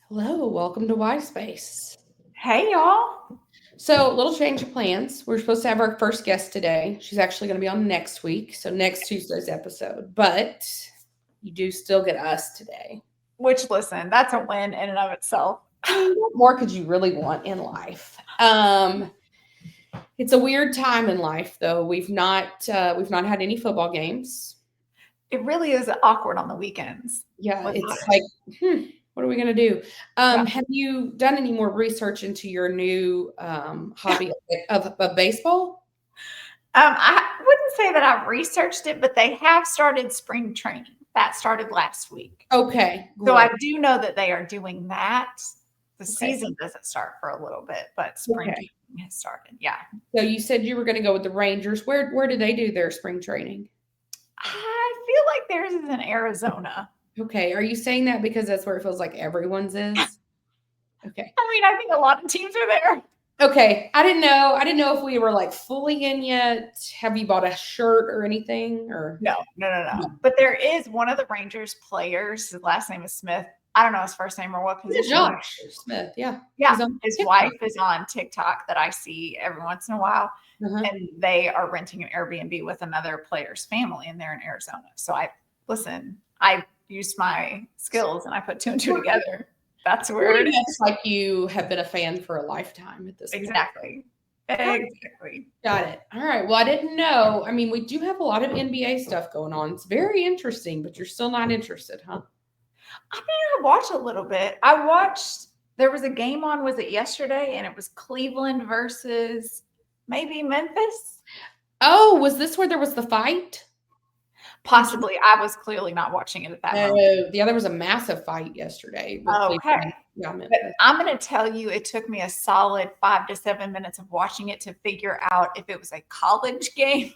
Hello, welcome to Whyspace. Hey, y'all. So, little change of plans. We're supposed to have our first guest today. She's actually going to be on next week, so next Tuesday's episode. But you do still get us today. Which, listen, that's a win in and of itself. I mean, what more could you really want in life? It's a weird time in life, though. We've not had any football games. It really is awkward on the weekends. Yeah, without it's it. like, what are we going to do? Yeah. Have you done any more research into your new hobby of baseball? I wouldn't say that I've researched it, but they have started spring training. That started last week. Okay, So I great. do know that they are doing that. The Okay. season doesn't start for a little bit, but spring Okay. training has started. Yeah. So you said you were going to go with the Rangers. Where do they do their spring training? I feel like theirs is in Arizona. Okay. Are you saying that because that's where it feels like everyone's is? Okay. I mean, I think a lot of teams are there. Okay. I didn't know. I didn't know if we were like fully in yet. Have you bought a shirt or anything? Or No. But there is one of the Rangers players. His last name is Smith. I don't know his first name or what position. Josh Smith? Yeah. Yeah, He's on his TikTok. wife is on TikTok that I see every once in a while, Uh-huh. and they are renting an Airbnb with another player's family, and they're in Arizona. So I used my skills and I put two and two together. That's where it is. It's like you have been a fan for a lifetime at this point. Exactly. Exactly. Got it. All right. Well, I didn't know. I mean, we do have a lot of NBA stuff going on. It's very interesting, but you're still not interested, huh? I mean, I watched a little bit. There was a game on, was it yesterday? And it was Cleveland versus maybe Memphis. Oh, was this where there was the fight? Possibly. I was clearly not watching it at that moment. Yeah, there was a massive fight yesterday. Okay. Yeah, But I'm going to tell you, it took me a solid 5 to 7 minutes of watching it to figure out if it was a college game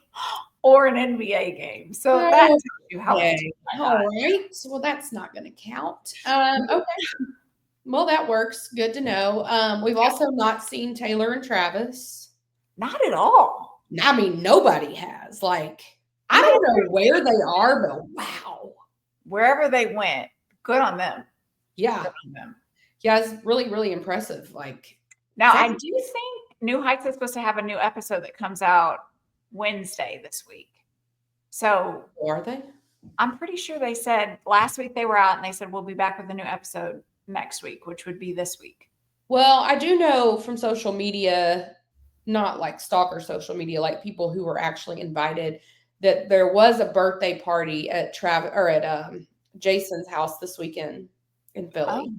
or an NBA game. So that tells you how okay. into it I All got. right. Well, that's not going to count. Okay. Well, that works. Good to know. We've also not seen Taylor and Travis. Not at all. I mean, nobody has. Like, I don't know where they are, but wow. Wherever they went, good on them. Yeah. Good on them. Yeah, it's really, really impressive. Like, Now, I do think New Heights is supposed to have a new episode that comes out Wednesday this week. So are they? I'm pretty sure they said last week they were out and they said we'll be back with a new episode next week, which would be this week. Well, I do know from social media, not like stalker social media, like people who were actually invited, that there was a birthday party at Jason's house this weekend in Philly. Oh,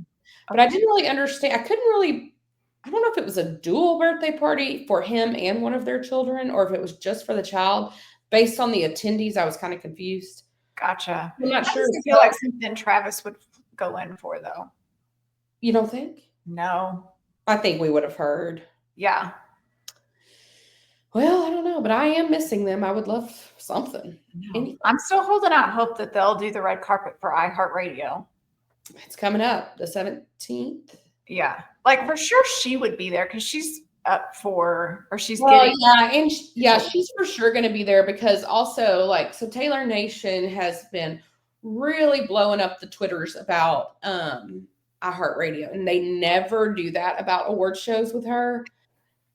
But I didn't really understand. I don't know if it was a dual birthday party for him and one of their children, or if it was just for the child. Based on the attendees, I was kind of confused. Gotcha. I'm not sure. I feel like something Travis would go in for, though. You don't think? No. I think we would have heard. Yeah. Well, I don't know, but I am missing them. I would love something. No. I'm still holding out hope that they'll do the red carpet for iHeartRadio. It's coming up the 17th. Yeah. Like for sure she would be there because she's up for, or she's Well, getting. yeah, and she's for sure going to be there because also so Taylor Nation has been really blowing up the Twitters about iHeartRadio, and they never do that about award shows with her.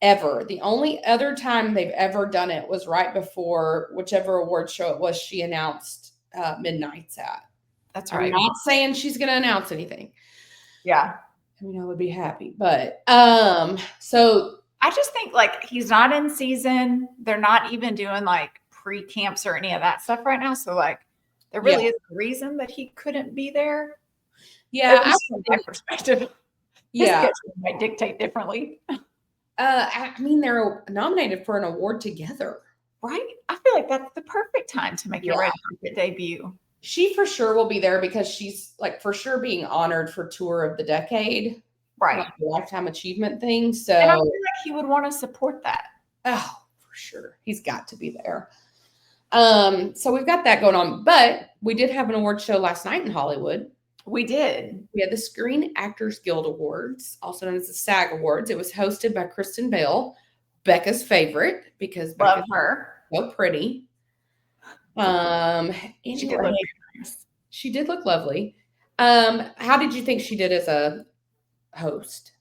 Ever. The only other time they've ever done it was right before whichever award show it was she announced Midnight's at. That's right. I'm not saying she's going to announce anything. Yeah. I mean, I would be happy, but so I just think like he's not in season. They're not even doing like pre-camps or any of that stuff right now. So like there really is a reason that he couldn't be there. Yeah, from my perspective. His schedule might dictate differently. I mean, they're nominated for an award together. Right? I feel like that's the perfect time to make your red carpet debut. She for sure will be there because she's like for sure being honored for Tour of the Decade. Right. Like lifetime achievement thing. So and I feel like he would want to support that. Oh, for sure. He's got to be there. So we've got that going on. But we did have an award show last night in Hollywood. We did. We had the Screen Actors Guild Awards, also known as the SAG Awards. It was hosted by Kristen Bell, Becca's favorite, because love her. So pretty. She did look lovely. How did you think she did as a host?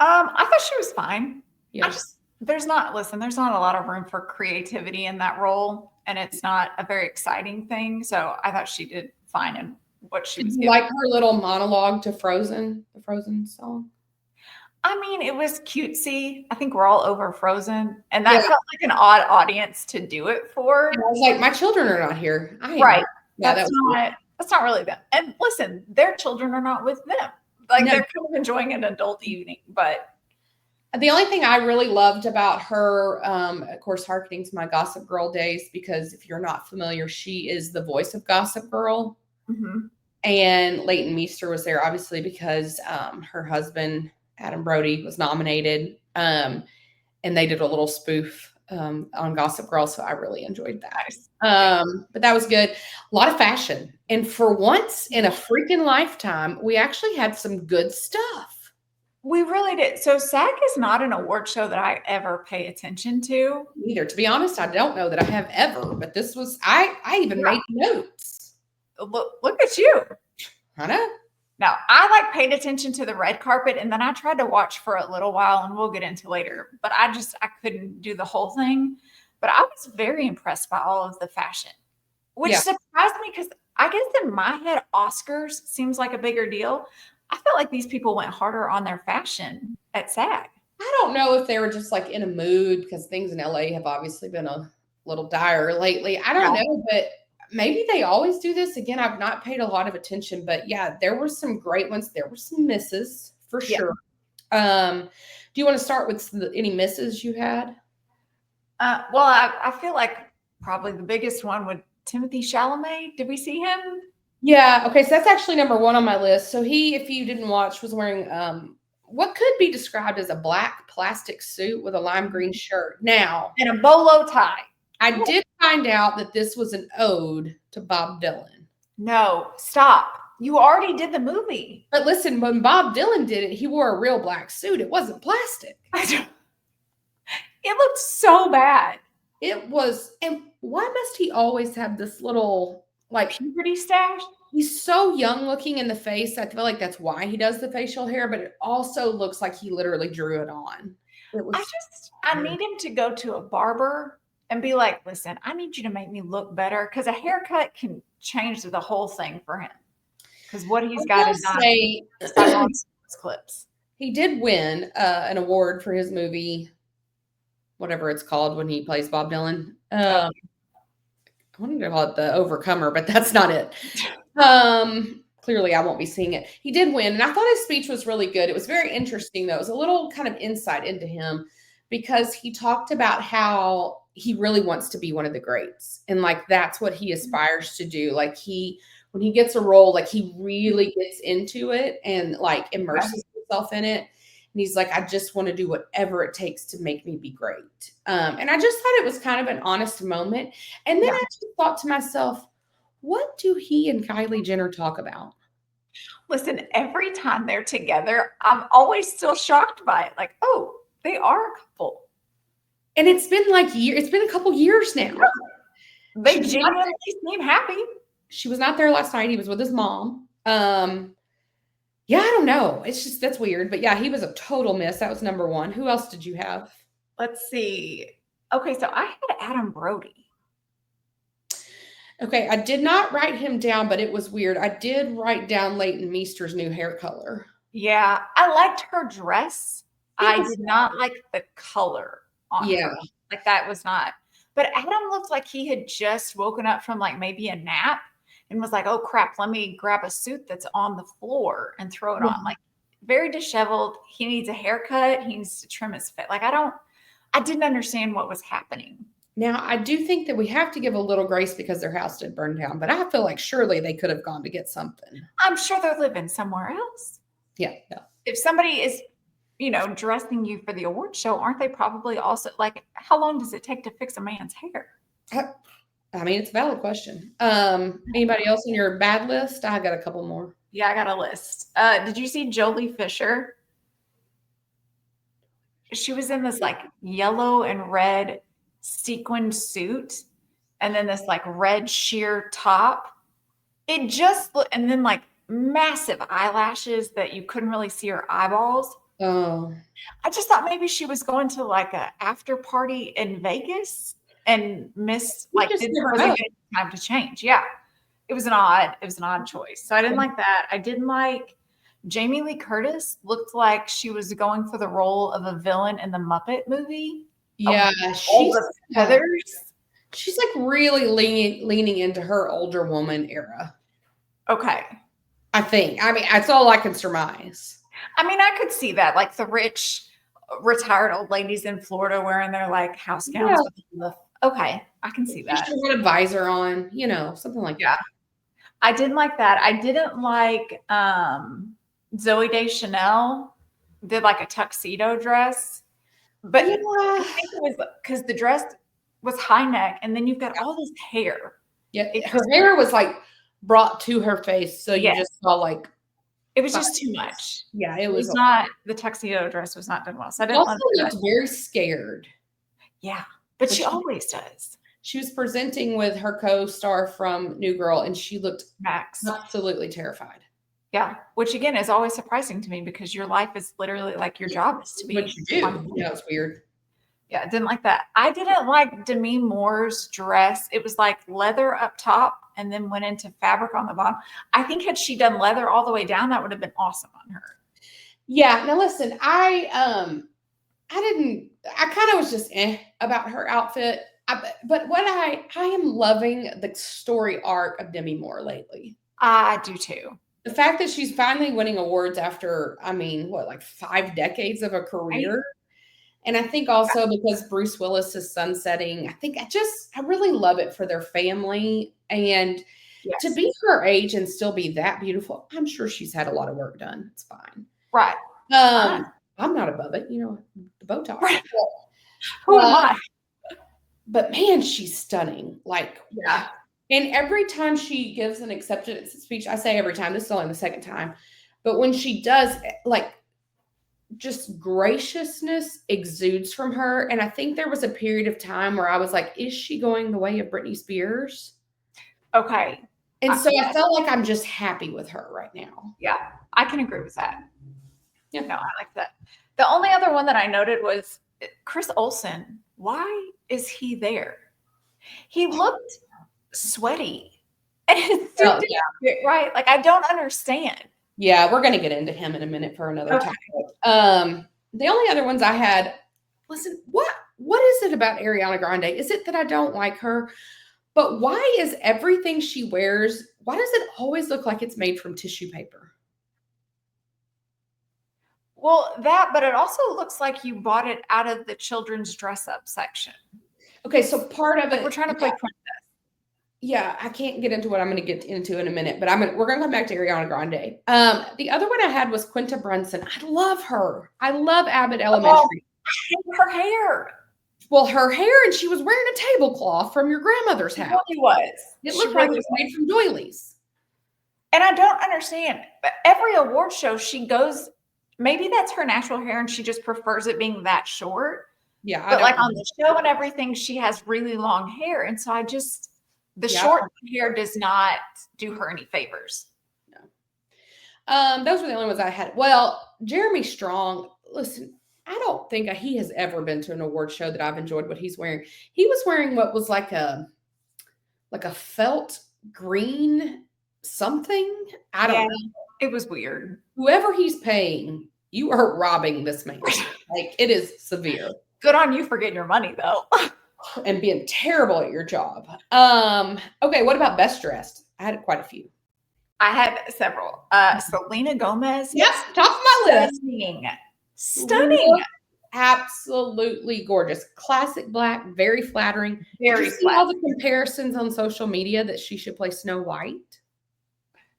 I thought she was fine. Yeah. There's not a lot of room for creativity in that role, and it's not a very exciting thing. So I thought she did fine in what she was Did you given. like her little monologue to Frozen, the Frozen song? I mean, it was cutesy. I think we're all over Frozen, and that felt like an odd audience to do it for. And I was like, my children are not here. I am. Right. Yeah, That's not really them. And listen, their children are not with them. Like they're kind of enjoying an adult evening, but the only thing I really loved about her, of course, harkening to my Gossip Girl days, because if you're not familiar, she is the voice of Gossip Girl. Mm-hmm. And Leighton Meester was there, obviously, because her husband, Adam Brody, was nominated. And they did a little spoof on Gossip Girl, so I really enjoyed that. Nice. But that was good. A lot of fashion. And for once in a freaking lifetime, we actually had some good stuff. We really did. So SAG is not an award show that I ever pay attention to. Either. To be honest, I don't know that I have ever, but this was, I even made notes. Look at you. I know. Now, I paid attention to the red carpet, and then I tried to watch for a little while, and we'll get into later, but I couldn't do the whole thing. But I was very impressed by all of the fashion, which surprised me because I guess in my head, Oscars seems like a bigger deal. I felt like these people went harder on their fashion at SAG. I don't know if they were just in a mood because things in LA have obviously been a little dire lately. I don't know, but maybe they always do this. Again, I've not paid a lot of attention, but yeah, there were some great ones. There were some misses for sure. Do you want to start with any misses you had? Well, I feel like probably the biggest one would Timothy Chalamet. Did we see him? Yeah. Okay. So that's actually number one on my list. So he, if you didn't watch, was wearing what could be described as a black plastic suit with a lime green shirt. Now, and a bolo tie. I did find out that this was an ode to Bob Dylan. No, stop. You already did the movie. But listen, when Bob Dylan did it, he wore a real black suit. It wasn't plastic. It looked so bad. It was. And why must he always have this little puberty stash? He's so young looking in the face. I feel like that's why he does the facial hair, but it also looks like he literally drew it on. I need him to go to a barber and be like, listen, I need you to make me look better, because a haircut can change the whole thing for him. Because what he's got is not clips. He did win an award for his movie, whatever it's called when he plays Bob Dylan. I wanted to call it The Overcomer, but that's not it. Clearly, I won't be seeing it. He did win, and I thought his speech was really good. It was very interesting, though. It was a little kind of insight into him because he talked about how he really wants to be one of the greats, and that's what he aspires to do. When he gets a role, he really gets into it and immerses himself in it. And he's like, I just want to do whatever it takes to make me be great. And I just thought it was kind of an honest moment. And then I just thought to myself, what do he and Kylie Jenner talk about? Listen, every time they're together, I'm always still shocked by it. Oh, they are a couple. And it's been it's been a couple years now. They genuinely seem happy. She was not there last night. He was with his mom. Yeah, I don't know. It's just, that's weird. But yeah, he was a total miss. That was number one. Who else did you have? Let's see. Okay, so I had Adam Brody. Okay, I did not write him down, but it was weird. I did write down Leighton Meester's new hair color. Yeah, I liked her dress. I did not like the color on her. That was not. But Adam looked like he had just woken up from maybe a nap and was like, oh crap, let me grab a suit that's on the floor and throw it on. Very disheveled. He needs a haircut. He needs to trim his face. I didn't understand what was happening. Now, I do think that we have to give a little grace because their house did burn down, but I feel like surely they could have gone to get something. I'm sure they're living somewhere else. Yeah. If somebody is, dressing you for the award show, aren't they probably also how long does it take to fix a man's hair? I mean, it's a valid question. Anybody else on your bad list? I got a couple more. Yeah, I got a list. Did you see Jolie Fisher? She was in this yellow and red sequined suit, and then this red sheer top. It just looked, and then massive eyelashes that you couldn't really see her eyeballs. Oh. I just thought maybe she was going to like a after party in Vegas and missed wasn't getting time to change. Yeah. It was an odd choice. So I didn't like that. I didn't like Jamie Lee Curtis looked like she was going for the role of a villain in the Muppet movie. Yeah, she's feathers. She's like really leaning into her older woman era. Okay. I think. I mean, that's all I can surmise. I mean, I could see that, like the rich, retired old ladies in Florida wearing their like house gowns. Yeah. Okay, I can see that. She had a visor on, something like that. I didn't like that. I didn't like Zooey Deschanel did like a tuxedo dress, but I think it was because the dress was high neck, and then you've got all this hair. Yeah, her hair was like brought to her face, so you just saw like it was just too much. Yeah, it was not the tuxedo dress was not done well. So I didn't. Also looked very scared. Yeah, but she always does. She was presenting with her co-star from New Girl, and she looked absolutely terrified. Yeah, which again is always surprising to me because your life is literally like your job is to be. What you do? Yeah, it's weird. Yeah, I didn't like that. I didn't like Demi Moore's dress. It was like leather up top and then went into fabric on the bottom. I think had she done leather all the way down, that would have been awesome on her. Yeah. Now listen, I kind of was just about her outfit. But what I am loving the story arc of Demi Moore lately. I do too. The fact that she's finally winning awards after, 5 decades of a career. Right. And I think also because Bruce Willis is sunsetting, I really love it for their family. And to be her age and still be that beautiful, I'm sure she's had a lot of work done. It's fine. Right. I'm not above it, the Botox. Right. Who am I? But man, she's stunning. And every time she gives an acceptance speech, I say every time, this is only the second time, but when she does, just graciousness exudes from her. And I think there was a period of time where I was like, is she going the way of Britney Spears? Okay. And so I felt like I'm just happy with her right now. Yeah, I can agree with that. Yeah, no, I like that. The only other one that I noted was Chris Olsen. Why is he there? He looked sweaty. And right? Like, I don't understand. Yeah, we're going to get into him in a minute for another topic. The only other ones I had, listen, what is it about Ariana Grande? Is it that I don't like her? But why is everything she wears, why does it always look like it's made from tissue paper? Well, but it also looks like you bought it out of the children's dress up section. Okay, so part of it, we're trying to play princess. Yeah, I can't get into what I'm going to get into in a minute, but we're going to come back to Ariana Grande. The other one I had was Quinta Brunson. I love her. I love Abbott Elementary. Her hair. Well, her hair, and she was wearing a tablecloth from your grandmother's house. It was. It looked like it was made from doilies. And I don't understand. But every award show she goes, maybe that's her natural hair and she just prefers it being that short. Yeah. But like on the show and everything, she has really long hair. And so the short hair does not do her any favors. No. Those were the only ones I had. Well, Jeremy Strong, listen, I don't think he has ever been to an award show that I've enjoyed what he's wearing. He was wearing what was like a felt green something. I don't know. It was weird. Whoever he's paying, you are robbing this man. Like, it is severe. Good on you for getting your money, though. And being terrible at your job. Okay, what about best dressed? I had quite a few. I had several. Selena Gomez. Yes, top of my list. Stunning. Absolutely gorgeous. Classic black, very flattering. Very Did you see all the comparisons on social media that she should play Snow White?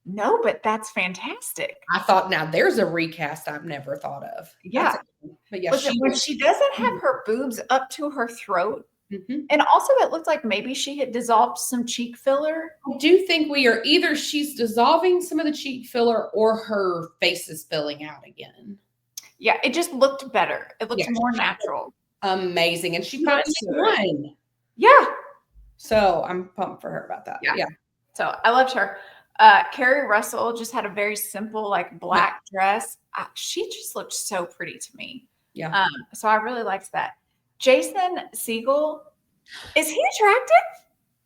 No, but that's fantastic. I thought, now there's a recast I've never thought of. Yeah. But yeah, when she doesn't have her boobs up to her throat. Mm-hmm. And also it looked like maybe she had dissolved some cheek filler. I do think she's dissolving some of the cheek filler or her face is filling out again. Yeah, it just looked better. It looked more natural. Amazing. And she finally won. Yeah. So I'm pumped for her about that. Yeah. So I loved her. Carrie Russell just had a very simple, like black dress. She just looked so pretty to me. Yeah. So I really liked that. Jason Segel, is he attractive?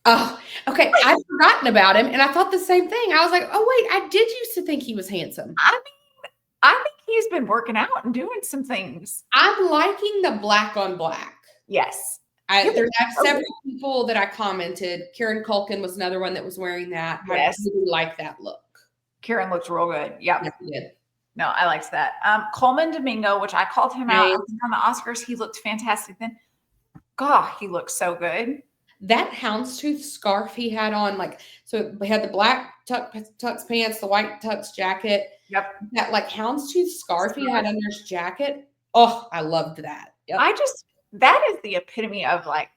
Oh, okay. I'd forgotten about him, and I thought the same thing. I was like, oh, wait, I did used to think he was handsome. I mean, I think he's been working out and doing some things. I'm liking the black on black. Yes. I have several people that I commented. Kieran Culkin was another one that was wearing that. Yes. I really like that look. Kieran looks real good. Yep. Yeah, he did. No, I liked that. Coleman Domingo, which I called him out on the Oscars. He looked fantastic then. God, he looked so good. That houndstooth scarf he had on, like, so we had the black tux pants, the white tux jacket. Yep. That like houndstooth scarf he had under his jacket. Oh, I loved that. Yep. That is the epitome of like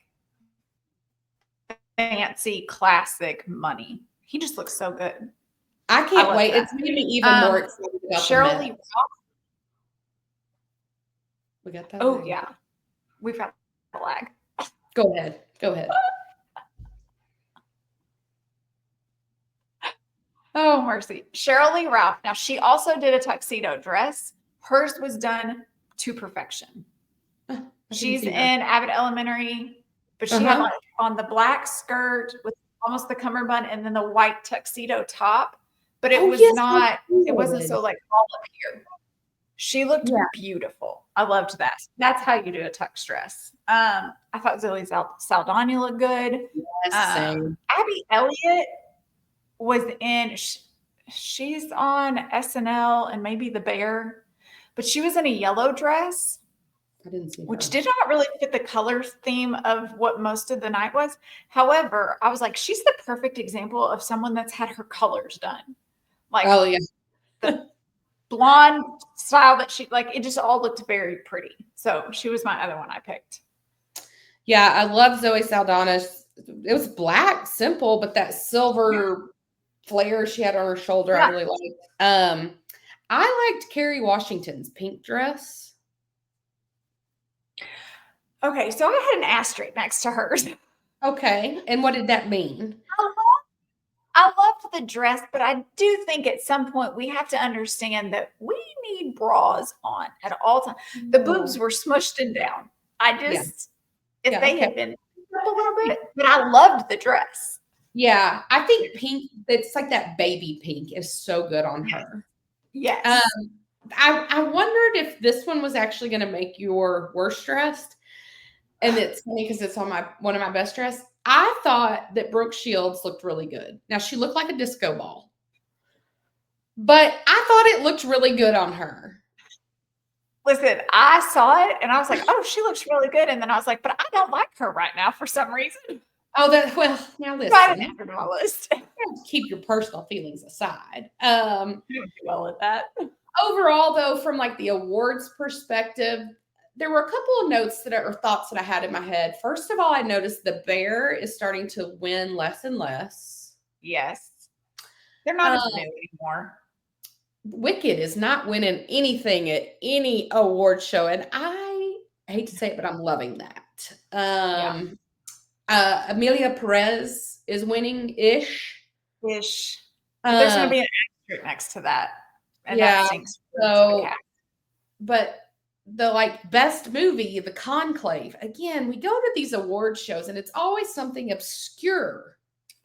fancy classic money. He just looks so good. I can't wait. That. It's made me even more excited about Cheryl Lee Ralph. We got that. Oh, yeah. We've got a lag. Go ahead. Go ahead. Oh, mercy. Cheryl Lee Ralph. Now, she also did a tuxedo dress. Hers was done to perfection. She's in Abbott Elementary, but she had like on the black skirt with almost the cummerbund and then the white tuxedo top. But it was not, it wasn't so like all up here. She looked beautiful. I loved that. That's how you do a tux dress. I thought Zoe Saldana looked good. Yes, same. Abby Elliott was in, she's on SNL and maybe The Bear, but she was in a yellow dress. I didn't see which did not really fit the color theme of what most of the night was. However, I was like, she's the perfect example of someone that's had her colors done. Like, oh yeah, the blonde style that she like. It just all looked very pretty. So she was my other one I picked. Yeah, I love Zoe Saldana's. It was black, simple, but that silver flare she had on her shoulder, I really liked. I liked Kerry Washington's pink dress. Okay, so I had an asterisk next to hers. Okay, and what did that mean? I loved the dress, but I do think at some point we have to understand that we need bras on at all times. The boobs were smushed and down. If they had been up a little bit, but I loved the dress. Yeah, I think pink, it's like that baby pink is so good on her. Yes. I wondered if this one was actually going to make your worst dressed. And it's funny because it's on one of my best dress. I thought that Brooke Shields looked really good. Now, she looked like a disco ball. But I thought it looked really good on her. Listen, I saw it and I was like, oh, she looks really good. And then I was like, but I don't like her right now for some reason. Oh, now listen. Right after my list. Keep your personal feelings aside. You don't do well with that. Overall, though, from like the awards perspective, there were a couple of notes or thoughts that I had in my head. First of all, I noticed The Bear is starting to win less and less. Yes. They're not as new anymore. Wicked is not winning anything at any award show. And I hate to say it, but I'm loving that. Amelia Perez is winning-ish. Ish. There's going to be an asterisk next to that. And that stinks. But the like best movie, The Conclave. Again, we go to these award shows and it's always something obscure.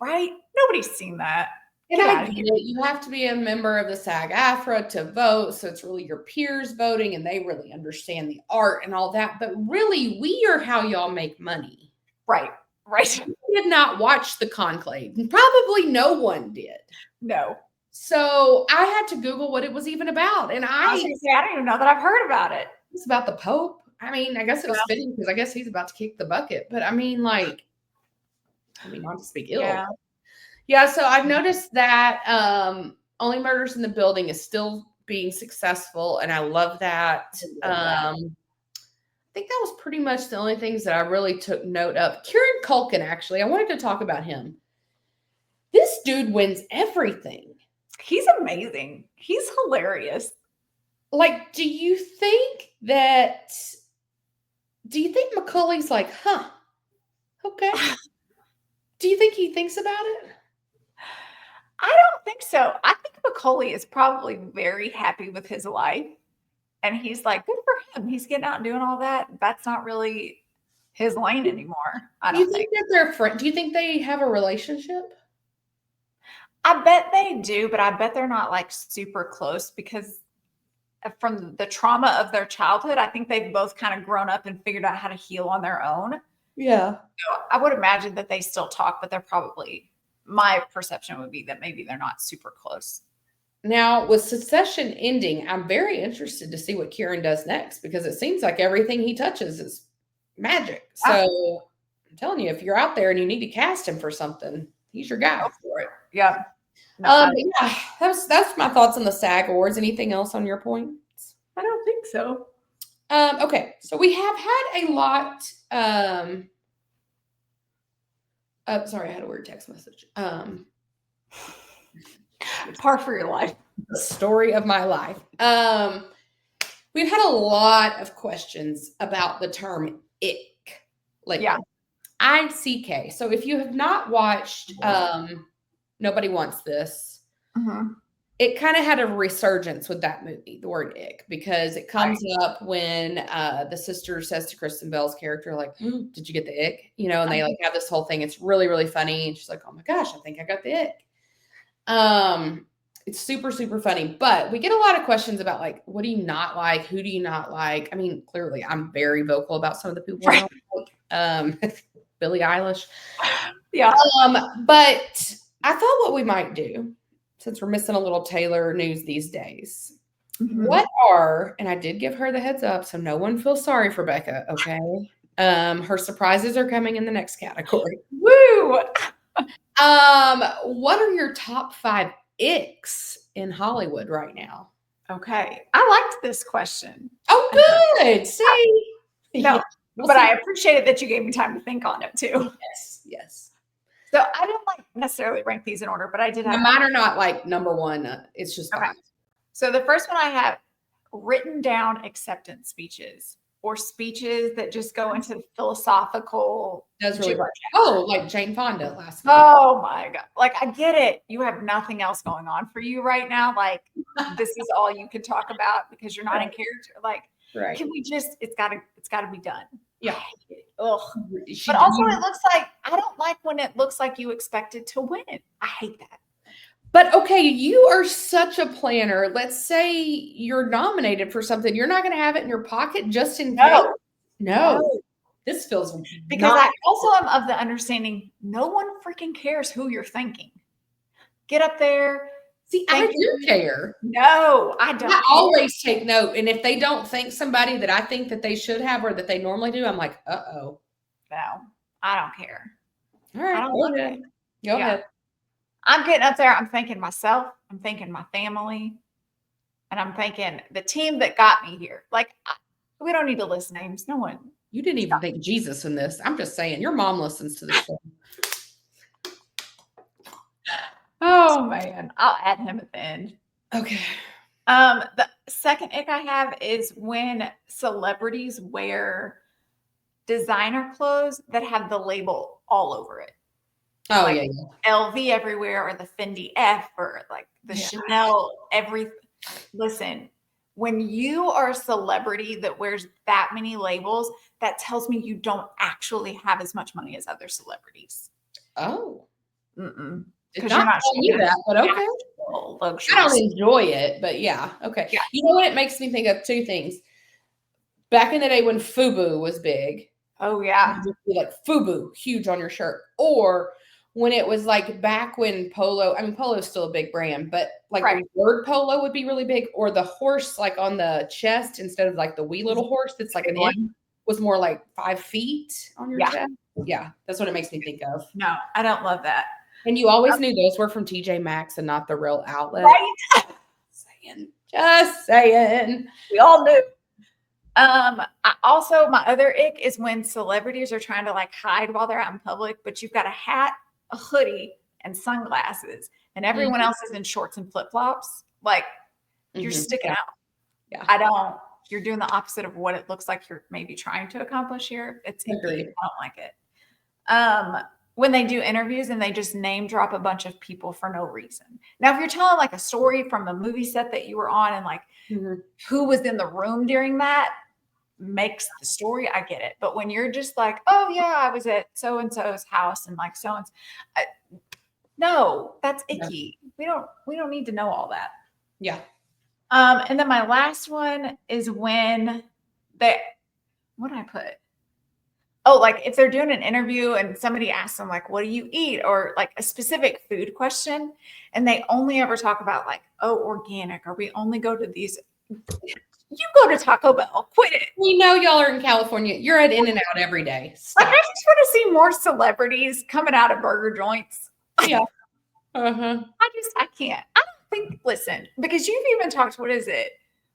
Right? Nobody's seen that. And I get it. You have to be a member of the SAG-AFTRA to vote. So it's really your peers voting and they really understand the art and all that. But really, we are how y'all make money. Right. Right. We did not watch The Conclave. Probably no one did. No. So I had to Google what it was even about. And I was going to say, I don't even know that I've heard about it. It's about the Pope. I mean, I guess it was fitting because I guess he's about to kick the bucket. But I mean, not to speak ill. Yeah, so I've noticed that Only Murders in the Building is still being successful. And I love that. I think that was pretty much the only things that I really took note of. Kieran Culkin, actually, I wanted to talk about him. This dude wins everything. He's amazing. He's hilarious. Like, do you think Macaulay's like, okay. Do you think he thinks about it? I don't think so. I think Macaulay is probably very happy with his life. And he's like, good for him. He's getting out and doing all that. That's not really his lane anymore. I Do you don't think that they're friends? Do you think they have a relationship? I bet they do, but I bet they're not like super close because from the trauma of their childhood, I think they've both kind of grown up and figured out how to heal on their own. Yeah. So I would imagine that they still talk, but they're probably, my perception would be that maybe they're not super close. Now, with Succession ending, I'm very interested to see what Kieran does next because it seems like everything he touches is magic. So I'm telling you, if you're out there and you need to cast him for something, he's your guy. Go for it. Yeah. Yeah, that's my thoughts on the SAG Awards. Anything else on your points? I don't think so. Okay, so we have had a lot. Sorry, I had a weird text message. Par for your life. The story of my life. We've had a lot of questions about the term ick. Like, yeah. ICK. So if you have not watched Nobody Wants This, it kind of had a resurgence with that movie, the word ick, because it comes up when the sister says to Kristen Bell's character, like, did you get the ick? You know, and they like have this whole thing. It's really, really funny. And she's like, oh my gosh, I think I got the ick. It's super, super funny. But we get a lot of questions about like, what do you not like? Who do you not like? I mean, clearly I'm very vocal about some of the people I don't like. Billie Eilish. Yeah. But I thought what we might do, since we're missing a little Taylor news these days, what are, and I did give her the heads up, so no one feels sorry for Becca, okay? Her surprises are coming in the next category. Woo! What are your top 5 icks in Hollywood right now? Okay. I liked this question. Oh, good. See? No, but I appreciated that you gave me time to think on it too. Yes. So I didn't like necessarily rank these in order, but I did have mine are not like number 1. It's just okay. So the first one I have written down acceptance speeches or speeches that just go into philosophical. That's really right. Oh, like Jane Fonda last week. Oh my God. Like, I get it. You have nothing else going on for you right now. Like, this is all you can talk about because you're not in character. Like, can we just, it's gotta be done. Yeah. Ugh. But also it looks like, I don't like when it looks like you expected to win. I hate that. But okay, you are such a planner. Let's say you're nominated for something. You're not going to have it in your pocket just in case. No. This feels because I also am of the understanding no one freaking cares who you're thanking. Get up there. See, I do care. No, I don't. I always take note. And if they don't thank somebody that I think that they should have or that they normally do, I'm like, uh-oh. No, I don't care. All right. I don't look it. Go ahead. I'm getting up there. I'm thanking myself. I'm thanking my family. And I'm thanking the team that got me here. Like, we don't need to list names. No one. You didn't even thank Jesus in this. I'm just saying, your mom listens to this show. Oh, man. I'll add him at the end. Okay. The second ick I have is when celebrities wear designer clothes that have the label all over it. Oh, like yeah. LV everywhere, or the Fendi F, or like the Chanel everything. Listen, when you are a celebrity that wears that many labels, that tells me you don't actually have as much money as other celebrities. Oh. Because you're not showing that, but okay. I don't enjoy it, but yeah. Okay. Yeah. You know what? It makes me think of 2 things. Back in the day when FUBU was big. Oh, yeah. Like FUBU, huge on your shirt. Or when it was like back when Polo, I mean, Polo is still a big brand, but like the word Polo would be really big, or the horse like on the chest instead of like the wee little horse that's like an one was more like 5 feet on your chest. Yeah, that's what it makes me think of. No, I don't love that. And you always knew those were from TJ Maxx and not the real outlet. Right? Just saying. We all knew. My other ick is when celebrities are trying to like hide while they're out in public, but you've got a hat, a hoodie, and sunglasses, and everyone else is in shorts and flip-flops. Like, you're sticking out. Yeah. You're doing the opposite of what it looks like you're maybe trying to accomplish here. It's icky. I don't like it. when they do interviews and they just name drop a bunch of people for no reason. Now, if you're telling like a story from a movie set that you were on and like who was in the room during that makes the story, I get it. But when you're just like, oh yeah, I was at so-and-so's house and like so-and-so, no, that's icky. Yeah. We don't need to know all that. Yeah. And then my last one is when what did I put? Oh, like if they're doing an interview and somebody asks them like, what do you eat? Or like a specific food question. And they only ever talk about like, oh, organic, or we only go to these. You go to Taco Bell, quit it. We know y'all are in California. You're at In-N-Out every day. Stop. Like I just want to see more celebrities coming out of burger joints. Yeah. Uh-huh. I can't. I don't think, listen, because you've even talked, what is it?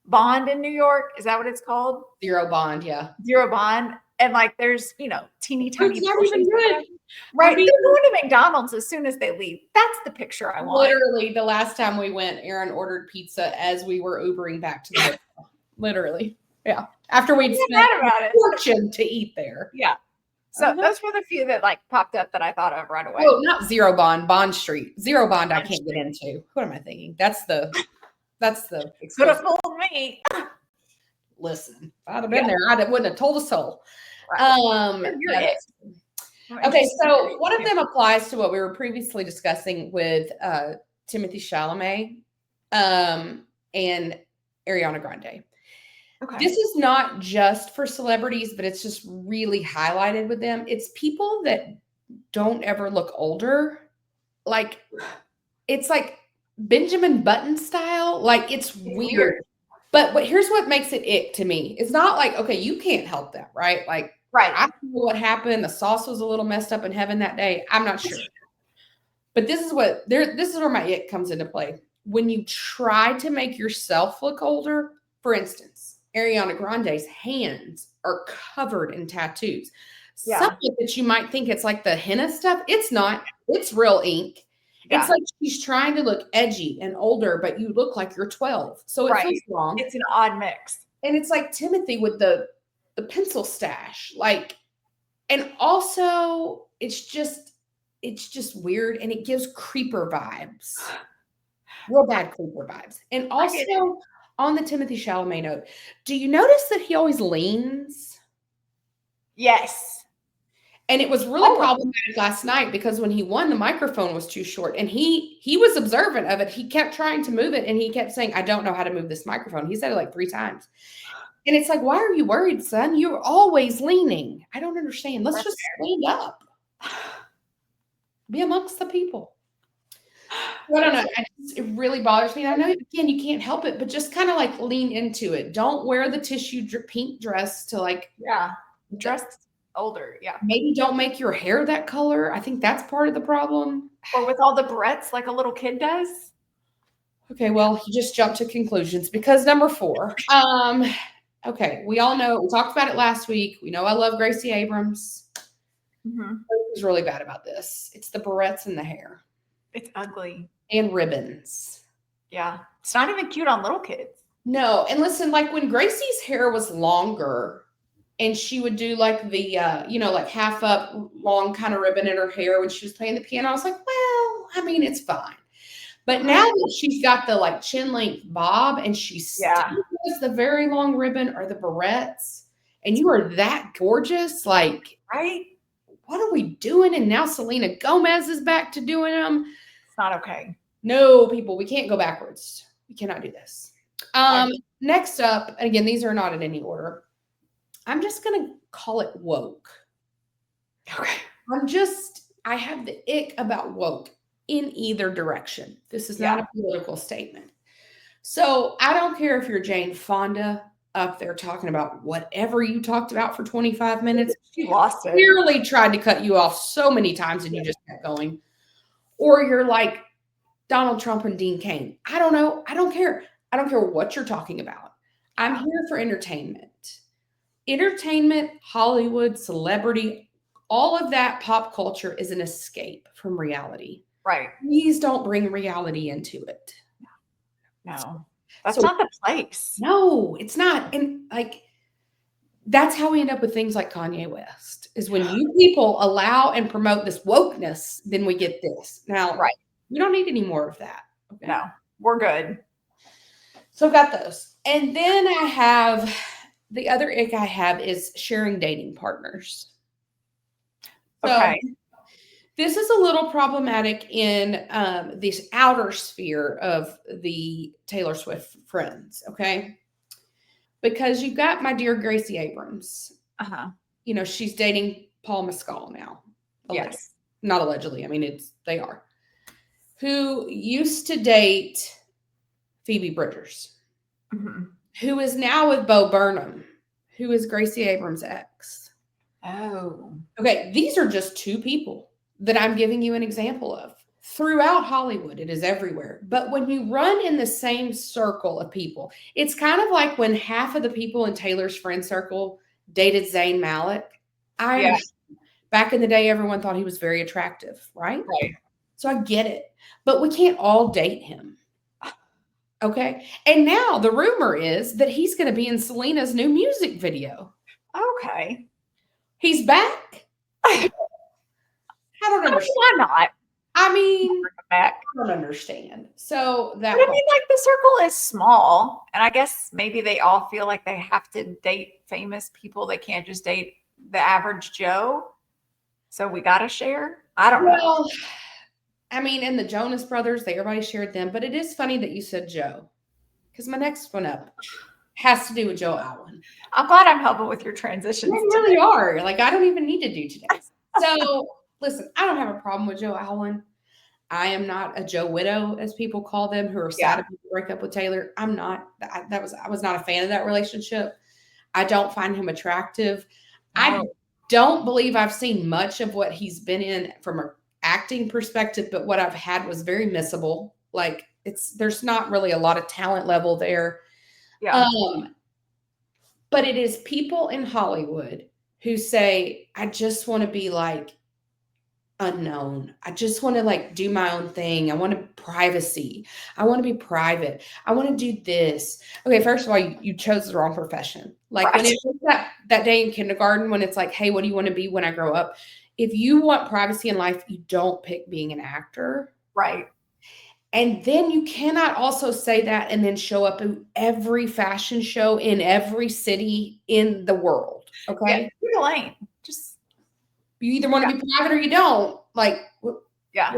Bond in New York? Is that what it's called? Zero Bond, yeah. Zero Bond. And like there's, teeny tiny portions. I Right. mean, they're going to McDonald's as soon as they leave. That's the picture I want. Literally, the last time we went, Erin ordered pizza as we were Ubering back to the hotel. Literally. Yeah. After we'd spent a fortune to eat there. Yeah. So those were the few that like popped up that I thought of right away. Oh, not Zero Bond, Bond Street. Zero Bond I can't get into. What am I thinking? That's the could have fooled me. Listen, if I'd have been there, I wouldn't have told a soul. Right. Okay, so one of them applies to what we were previously discussing with Timothée Chalamet and Ariana Grande. Okay. This is not just for celebrities, but it's just really highlighted with them. It's people that don't ever look older. Like, it's like Benjamin Button style. Like, it's weird. But here's what makes it ick to me. It's not like, okay, you can't help that, right? Like, right. I don't know what happened. The sauce was a little messed up in heaven that day. I'm not sure. But this is where my ick comes into play. When you try to make yourself look older, for instance, Ariana Grande's hands are covered in tattoos. Yeah. Something that you might think it's like the henna stuff. It's not. It's real ink. Yeah. It's like she's trying to look edgy and older, but you look like you're 12. So it feels wrong. It's an odd mix. And it's like Timothée with the pencil stash. Like, and also it's just weird, and it gives creeper vibes. Real bad creeper vibes. And also on the Timothée Chalamet note, do you notice that he always leans? Yes. And it was really problematic last night because when he won, the microphone was too short, and he was observant of it. He kept trying to move it, and he kept saying, I don't know how to move this microphone. He said it like 3 times. And it's like, why are you worried, son? You're always leaning. I don't understand. Let's just stand up. Be amongst the people. I don't know. It really bothers me. I know, again, you can't help it, but just kind of like lean into it. Don't wear the tissue pink dress to like. Yeah. Dress older. Yeah. Maybe don't make your hair that color. I think that's part of the problem. Or with all the barrettes like a little kid does. Okay. Well, you just jumped to conclusions because number 4. Okay. We all know, we talked about it last week. We know I love Gracie Abrams. Mm-hmm. Who's really bad about this? It's the barrettes in the hair. It's ugly. And ribbons. Yeah. It's not even cute on little kids. No. And listen, like when Gracie's hair was longer and she would do like the, like half up long kind of ribbon in her hair when she was playing the piano, I was like, well, I mean, it's fine. But now that she's got the like chin length bob and she still has the very long ribbon or the barrettes, and you are that gorgeous, like, right? What are we doing? And now Selena Gomez is back to doing them. It's not okay. No, people, we can't go backwards. We cannot do this. Next up, and again, these are not in any order. I'm just going to call it woke. Okay. I have the ick about woke in either direction. This is not a political statement. So I don't care if you're Jane Fonda up there talking about whatever you talked about for 25 minutes. She lost it. Clearly tried to cut you off so many times and you just kept going. Or you're like Donald Trump and Dean Cain. I don't know. I don't care. I don't care what you're talking about. I'm here for entertainment. Entertainment, Hollywood, celebrity, all of that pop culture is an escape from reality. Right. Please don't bring reality into it. No. That's not the place. No, it's not. And like, that's how we end up with things like Kanye West is when you people allow and promote this wokeness, then we get this. Now, we don't need any more of that. Okay? No, we're good. So I've got those. And then I have, the other ick I have is sharing dating partners. So this is a little problematic in this outer sphere of the Taylor Swift friends, okay? Because you've got my dear Gracie Abrams. You know, she's dating Paul Mescal now. Yes. Not allegedly. I mean, they are. Who used to date Phoebe Bridgers. Who is now with Bo Burnham, who is Gracie Abrams' ex. Oh. Okay, these are just two people that I'm giving you an example of. Throughout Hollywood, it is everywhere. But when you run in the same circle of people, it's kind of like when half of the people in Taylor's friend circle dated Zayn Malik. Back in the day, everyone thought he was very attractive, right? Right. So I get it. But we can't all date him. Okay. And now the rumor is that he's going to be in Selena's new music video. Okay. He's back. I don't understand. Why not? I mean, I don't understand. So that. But I mean, like, the circle is small, and I guess maybe they all feel like they have to date famous people. They can't just date the average Joe. So we got to share. I don't know. I mean, and the Jonas Brothers, everybody shared them. But it is funny that you said Joe, because my next one up has to do with Joe Alwyn. I'm glad I'm helping with your transitions. You really are. Like, I don't even need to do today. So, listen, I don't have a problem with Joe Alwyn. I am not a Joe widow, as people call them, who are sad to break up with Taylor. I'm not. I was not a fan of that relationship. I don't find him attractive. No. I don't believe I've seen much of what he's been in from an acting perspective, but what I've had was very missable. Like, there's not really a lot of talent level there. Yeah. But it is people in Hollywood who say, I just want to be like unknown. I just want to like do my own thing. I want privacy. I want to be private. I want to do this. Okay, first of all, you chose the wrong profession. Like when it was that day in kindergarten, when it's like, hey, what do you want to be when I grow up? If you want privacy in life, you don't pick being an actor. Right. And then you cannot also say that and then show up in every fashion show in every city in the world. Okay. Pick a lane. Just you either want to be private or you don't. Like, I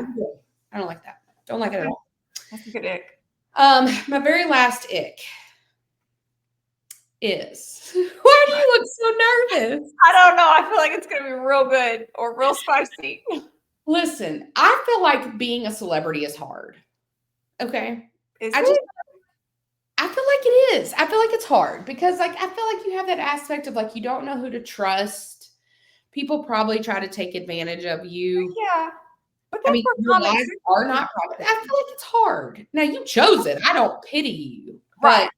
don't like that. Don't like it at all. That's a good ick. My very last ick is why do you look so nervous? I don't know. I feel like it's gonna be real good or real spicy. Listen, I feel like being a celebrity is hard. Okay. I feel like it is. I feel like it's hard because like I feel like you have that aspect of like you don't know who to trust. People probably try to take advantage of you. Yeah. But I mean, your lives are not private. I feel like it's hard. Now you chose it. I don't pity you. Right.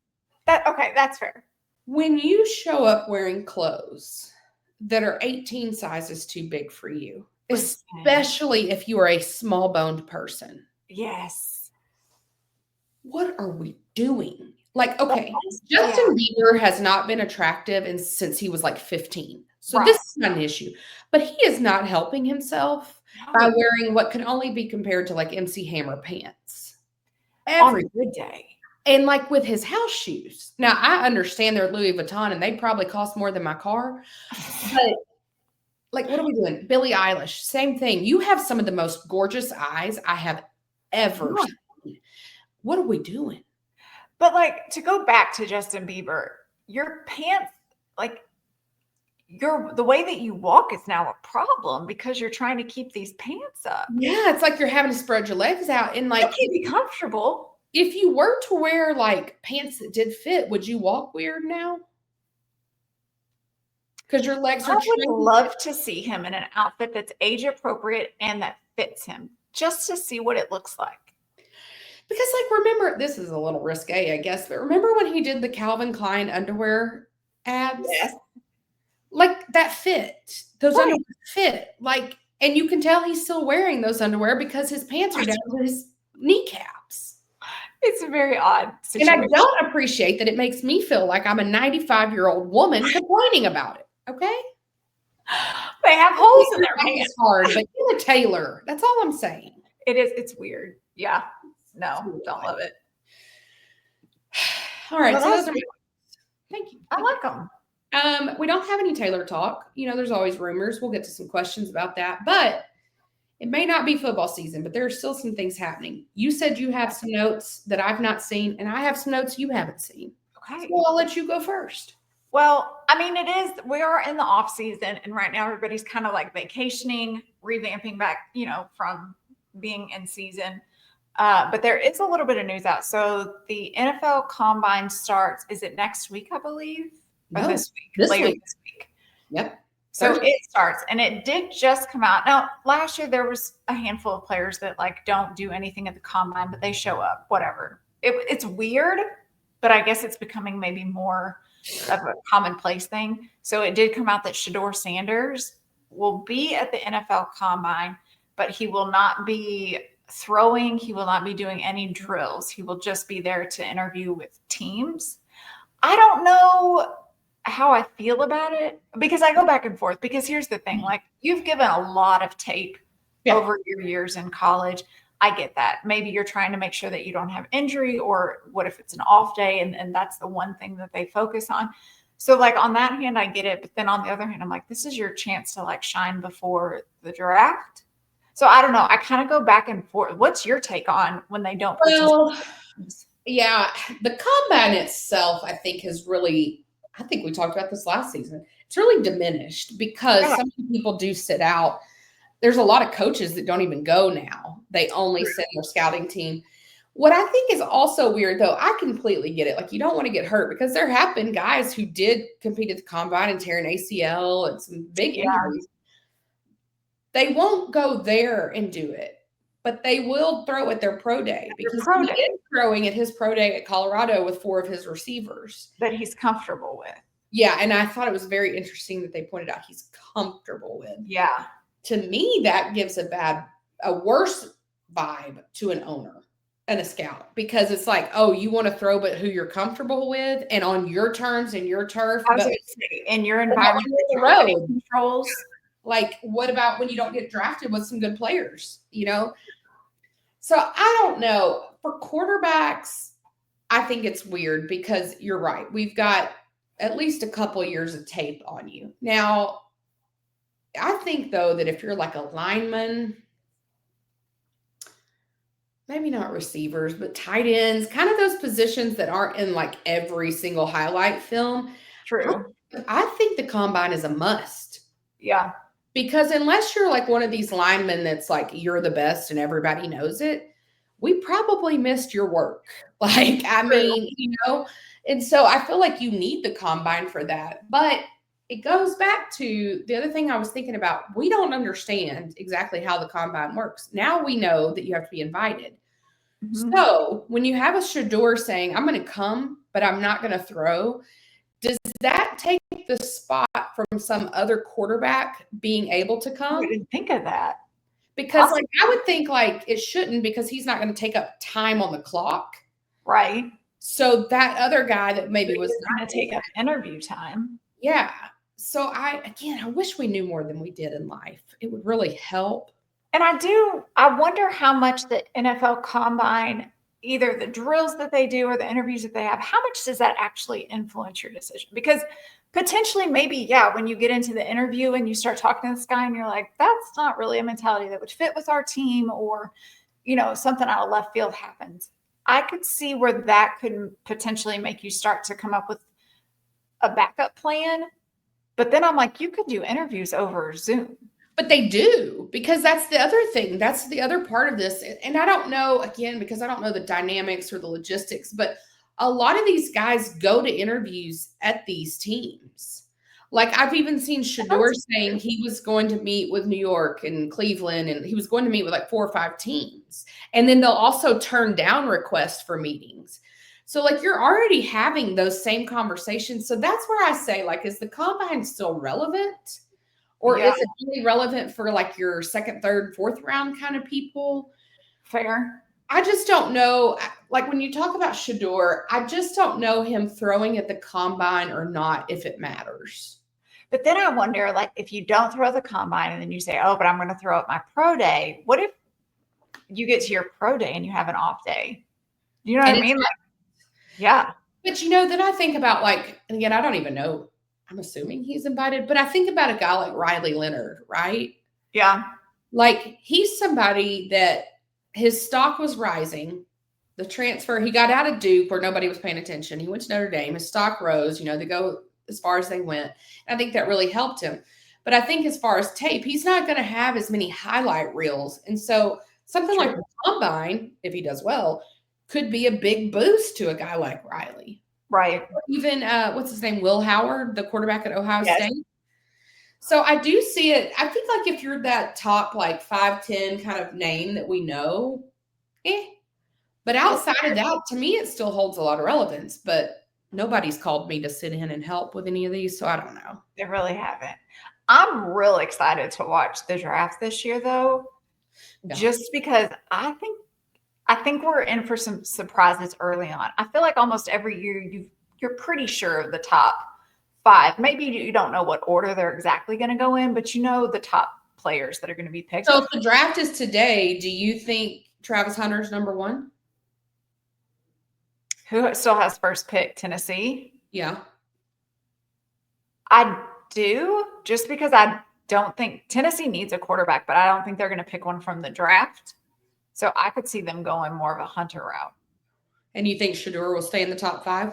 That's fair. When you show up wearing clothes that are 18 sizes too big for you, especially if you are a small boned person. Yes. What are we doing? Like, okay, Justin Bieber has not been attractive since he was like 15. So this is not an issue. But he is not helping himself by wearing what can only be compared to like MC Hammer pants. Every good day. And like with his house shoes. Now, I understand they're Louis Vuitton and they probably cost more than my car. But like, what are we doing? Billie Eilish, same thing. You have some of the most gorgeous eyes I have ever seen. What are we doing? But like, to go back to Justin Bieber, your pants, like the way that you walk is now a problem because you're trying to keep these pants up. Yeah, it's like you're having to spread your legs out and like keep you comfortable. If you were to wear like pants that did fit, would you walk weird now? Because your legs are. I would love to see him in an outfit that's age appropriate and that fits him, just to see what it looks like. Because, like, remember, this is a little risque, I guess, but remember when he did the Calvin Klein underwear ads? Yes. Like, that fit. Those underwear fit. Like, and you can tell he's still wearing those underwear because his pants are down to his kneecaps. It's a very odd situation. And I don't appreciate that it makes me feel like I'm a 95-year-old woman complaining about it. Okay? They have holes in their hands. It's hard, but get a Taylor. That's all I'm saying. It is. It's weird. Yeah. No, don't love it. All right. So those are thank you. I like them. We don't have any Taylor talk. There's always rumors. We'll get to some questions about that, but it may not be football season, but there are still some things happening. You said you have some notes that I've not seen, and I have some notes you haven't seen. Okay. So I'll let you go first. Well, I mean, we are in the off season, and right now everybody's kind of like vacationing, revamping back, from being in season. But there is a little bit of news out. So the NFL Combine starts, is it next week, I believe? Or No, this week? Later this week. Yep. So it starts, and it did just come out. Now, last year there was a handful of players that don't do anything at the Combine, but they show up, whatever. It's weird, but I guess it's becoming maybe more of a commonplace thing. So it did come out that Shedeur Sanders will be at the NFL Combine, but he will not be throwing. He will not be doing any drills. He will just be there to interview with teams. I don't know how I feel about it because I go back and forth, because here's the thing, you've given a lot of tape over your years in college. I get that. Maybe you're trying to make sure that you don't have injury, or what if it's an off day and that's the one thing that they focus on. So on that hand, I get it. But then on the other hand, I'm like, this is your chance to shine before the draft. So I don't know. I kind of go back and forth. What's your take on when they don't? Well, yeah, the Combine itself, I think we talked about this last season. It's really diminished because some people do sit out. There's a lot of coaches that don't even go now. They only send their scouting team. What I think is also weird, though, I completely get it. You don't want to get hurt, because there have been guys who did compete at the Combine and tear an ACL and some big injuries. They won't go there and do it, but they will throw at their pro day, because he is throwing at his pro day at Colorado with 4 of his receivers that he's comfortable with. Yeah, and I thought it was very interesting that they pointed out he's comfortable with. Yeah. To me, that gives a worse vibe to an owner and a scout, because it's you want to throw, but who you're comfortable with and on your terms and your turf. I was going to say, in your environment, the road controls. What about when you don't get drafted with some good players, So I don't know. For quarterbacks, I think it's weird, because you're right. We've got at least a couple years of tape on you. Now, I think, though, that if you're a lineman, maybe not receivers, but tight ends, kind of those positions that aren't in every single highlight film. True. I think the Combine is a must. Yeah. Because unless you're one of these linemen that's you're the best and everybody knows it, we probably missed your work. And so I feel you need the Combine for that. But it goes back to the other thing I was thinking about. We don't understand exactly how the Combine works. Now we know that you have to be invited. Mm-hmm. So when you have a Shedeur saying, I'm going to come, but I'm not going to throw, does that take the spot from some other quarterback being able to come? I didn't think of that. Because I would think it shouldn't, because he's not going to take up time on the clock. Right. So that other guy that maybe was not going to take up interview time. Yeah. So I wish we knew more than we did in life. It would really help. And I wonder how much the NFL Combine, either the drills that they do or the interviews that they have, how much does that actually influence your decision? Because potentially, maybe, when you get into the interview and you start talking to this guy and you're like, that's not really a mentality that would fit with our team, or, something out of left field happens. I could see where that could potentially make you start to come up with a backup plan. But then I'm like, you could do interviews over Zoom. But they do, because that's the other thing. That's the other part of this. And I don't know, again, because I don't know the dynamics or the logistics, but a lot of these guys go to interviews at these teams. I've even seen Shedeur saying he was going to meet with New York and Cleveland, and he was going to meet with 4 or 5 teams. And then they'll also turn down requests for meetings. So you're already having those same conversations. So that's where I say, is the Combine still relevant? Or is it really relevant for your second, third, fourth round kind of people? Fair. I just don't know. When you talk about Shedeur, I just don't know him throwing at the Combine or not, if it matters. But then I wonder, like, if you don't throw the combine and then you say, oh, but I'm going to throw up my pro day, what if you get to your pro day and you have an off day? You know what I mean? Like, yeah. But, then I think about, like, and again, I don't even know. I'm assuming he's invited, but I think about a guy like Riley Leonard, right? Yeah. Like, he's somebody that his stock was rising. The transfer, he got out of Duke where nobody was paying attention. He went to Notre Dame. His stock rose, they go as far as they went. I think that really helped him. But I think as far as tape, he's not going to have as many highlight reels. And so something like the combine, if he does well, could be a big boost to a guy like Riley. Right. Or even, what's his name? Will Howard, the quarterback at Ohio State. So I do see it. I think like if you're that top like 5'10" kind of name that we know, But outside of that, to me, it still holds a lot of relevance. But nobody's called me to sit in and help with any of these, so I don't know. They really haven't. I'm real excited to watch the draft this year, though, just because I think we're in for some surprises early on. I feel like almost every year you're pretty sure of the top 5. Maybe you don't know what order they're exactly going to go in, but the top players that are going to be picked. So if the draft is today, do you think Travis Hunter's number 1? Who still has first pick? Tennessee? Yeah. I do, just because I don't think Tennessee needs a quarterback, but I don't think they're going to pick one from the draft. So I could see them going more of a Hunter route. And you think Shedeur will stay in the top 5?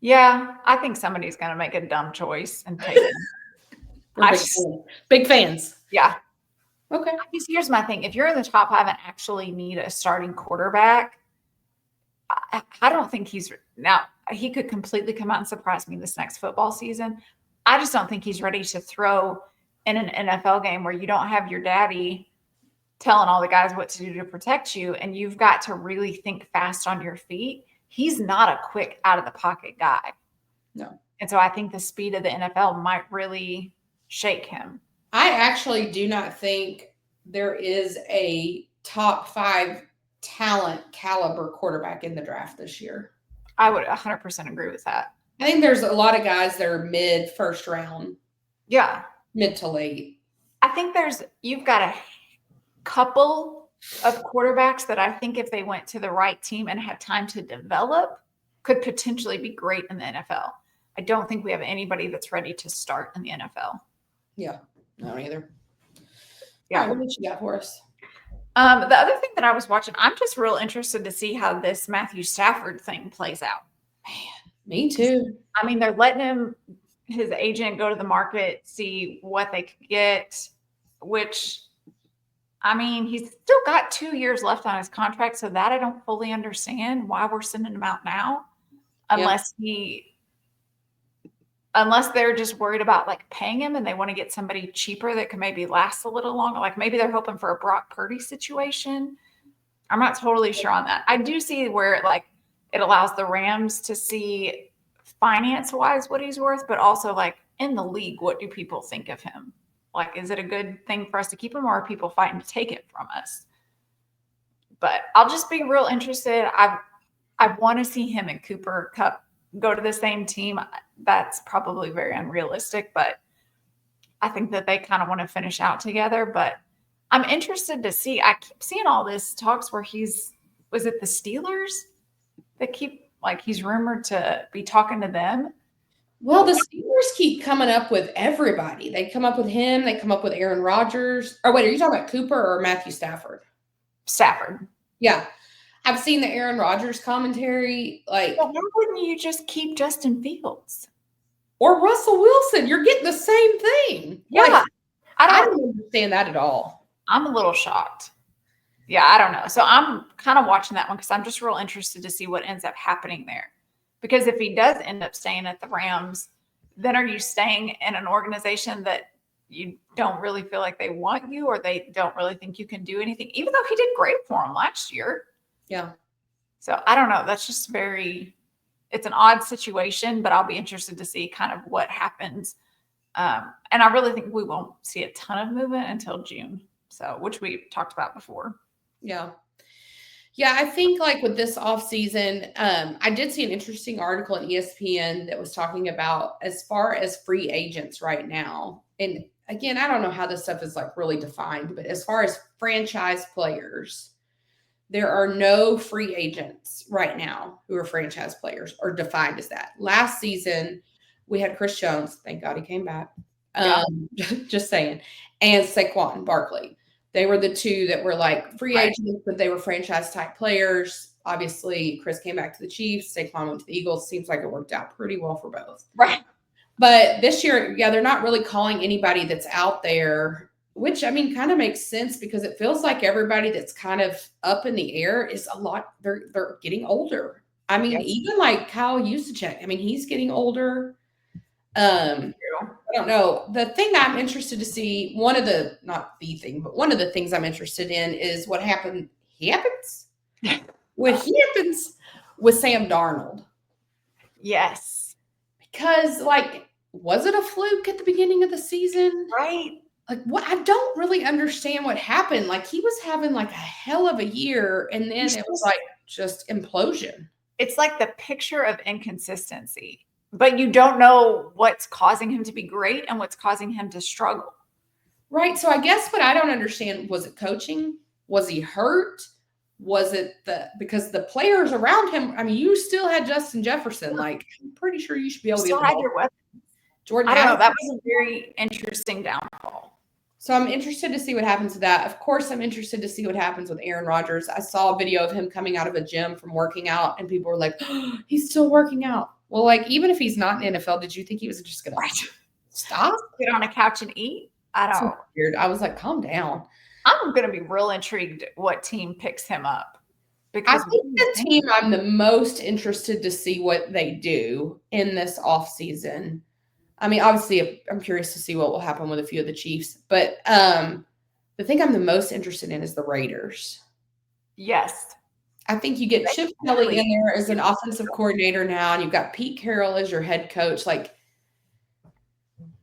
Yeah, I think somebody's going to make a dumb choice and take him. Big fans. Yeah. Okay. Here's my thing. If you're in the top 5 and actually need a starting quarterback, I don't think he could completely come out and surprise me this next football season. I just don't think he's ready to throw in an NFL game where you don't have your daddy telling all the guys what to do to protect you, and you've got to really think fast on your feet. He's not a quick out of the pocket guy. No. And so I think the speed of the NFL might really shake him. I actually do not think there is a top 5 talent caliber quarterback in the draft this year. I would 100% agree with that. I think there's a lot of guys that are mid first round. Yeah. Mid to late. I think you've got a couple of quarterbacks that I think if they went to the right team and had time to develop could potentially be great in the NFL. I don't think we have anybody that's ready to start in the NFL. Yeah, no, either. Yeah. All right, what you got for us? The other thing that I was watching, I'm just real interested to see how this Matthew Stafford thing plays out. Man, me too. I mean, they're letting his agent go to the market, see what they could get, which, I mean, he's still got 2 years left on his contract. So that I don't fully understand why we're sending him out now, unless they're just worried about like paying him and they want to get somebody cheaper that can maybe last a little longer. Like maybe they're hoping for a Brock Purdy situation. I'm not totally sure on that. I do see where it allows the Rams to see finance wise what he's worth, but also like in the league, what do people think of him? Like, is it a good thing for us to keep him, or are people fighting to take it from us? But I'll just be real interested. I want to see him and Cooper Kupp go to the same team. That's probably very unrealistic, but I think that they kind of want to finish out together. But I'm interested to see. I keep seeing all this talks where was it the Steelers that keep he's rumored to be talking to them? Well, the Steelers keep coming up with everybody. They come up with him. They come up with Aaron Rodgers. Or wait, are you talking about Cooper or Matthew Stafford? Stafford. Yeah. I've seen the Aaron Rodgers commentary. Well, why wouldn't you just keep Justin Fields? Or Russell Wilson? You're getting the same thing. Yeah. I don't understand that at all. I'm a little shocked. Yeah, I don't know. So I'm kind of watching that one because I'm just real interested to see what ends up happening there. Because if he does end up staying at the Rams, then are you staying in an organization that you don't really feel like they want you, or they don't really think you can do anything, even though he did great for them last year? Yeah. So I don't know. That's just it's an odd situation, but I'll be interested to see kind of what happens. And I really think we won't see a ton of movement until June. So, which we talked about before. Yeah. Yeah, I think like with this offseason, I did see an interesting article in ESPN that was talking about as far as free agents right now. And again, I don't know how this stuff is like really defined, but as far as franchise players, there are no free agents right now who are franchise players or defined as that. Last season, we had Chris Jones. Thank God he came back. Yeah. Just saying. And Saquon Barkley. They were the two that were like free agents, but they were franchise type players. Obviously, Chris came back to the Chiefs. Saquon went to the Eagles. Seems like it worked out pretty well for both. Right. But this year, yeah, they're not really calling anybody that's out there, which I mean kind of makes sense because it feels like everybody that's kind of up in the air is a lot, they're getting older. I mean, even like Kyle Juszczyk, I mean, he's getting older. I don't know. The thing that I'm interested to see, not the thing, but one of the things I'm interested in is what happens with Sam Darnold. Yes. Because like, was it a fluke at the beginning of the season? Right. Like what? I don't really understand what happened. Like he was having like a hell of a year and then it was like just implosion. It's like the picture of inconsistency. But you don't know what's causing him to be great and what's causing him to struggle. Right. So I guess what I don't understand, was it coaching? Was he hurt? Was it because the players around him, I mean, you still had Justin Jefferson. Like, I'm pretty sure you should be able to still had your weapons. Jordan, I don't know. That was a very interesting downfall. So I'm interested to see what happens with that. Of course, I'm interested to see what happens with Aaron Rodgers. I saw a video of him coming out of a gym from working out, and people were like, oh, he's still working out. Well, like, even if he's not in the NFL, did you think he was just going to stop? Get on a couch and eat? I don't. So weird. I was like, calm down. I'm going to be real intrigued what team picks him up. Because I think the team I'm the most interested to see what they do in this offseason. I mean, obviously, I'm curious to see what will happen with a few of the Chiefs. But the thing I'm the most interested in is the Raiders. Yes. I think you get Chip Kelly in there as an offensive coordinator now, and you've got Pete Carroll as your head coach. Like,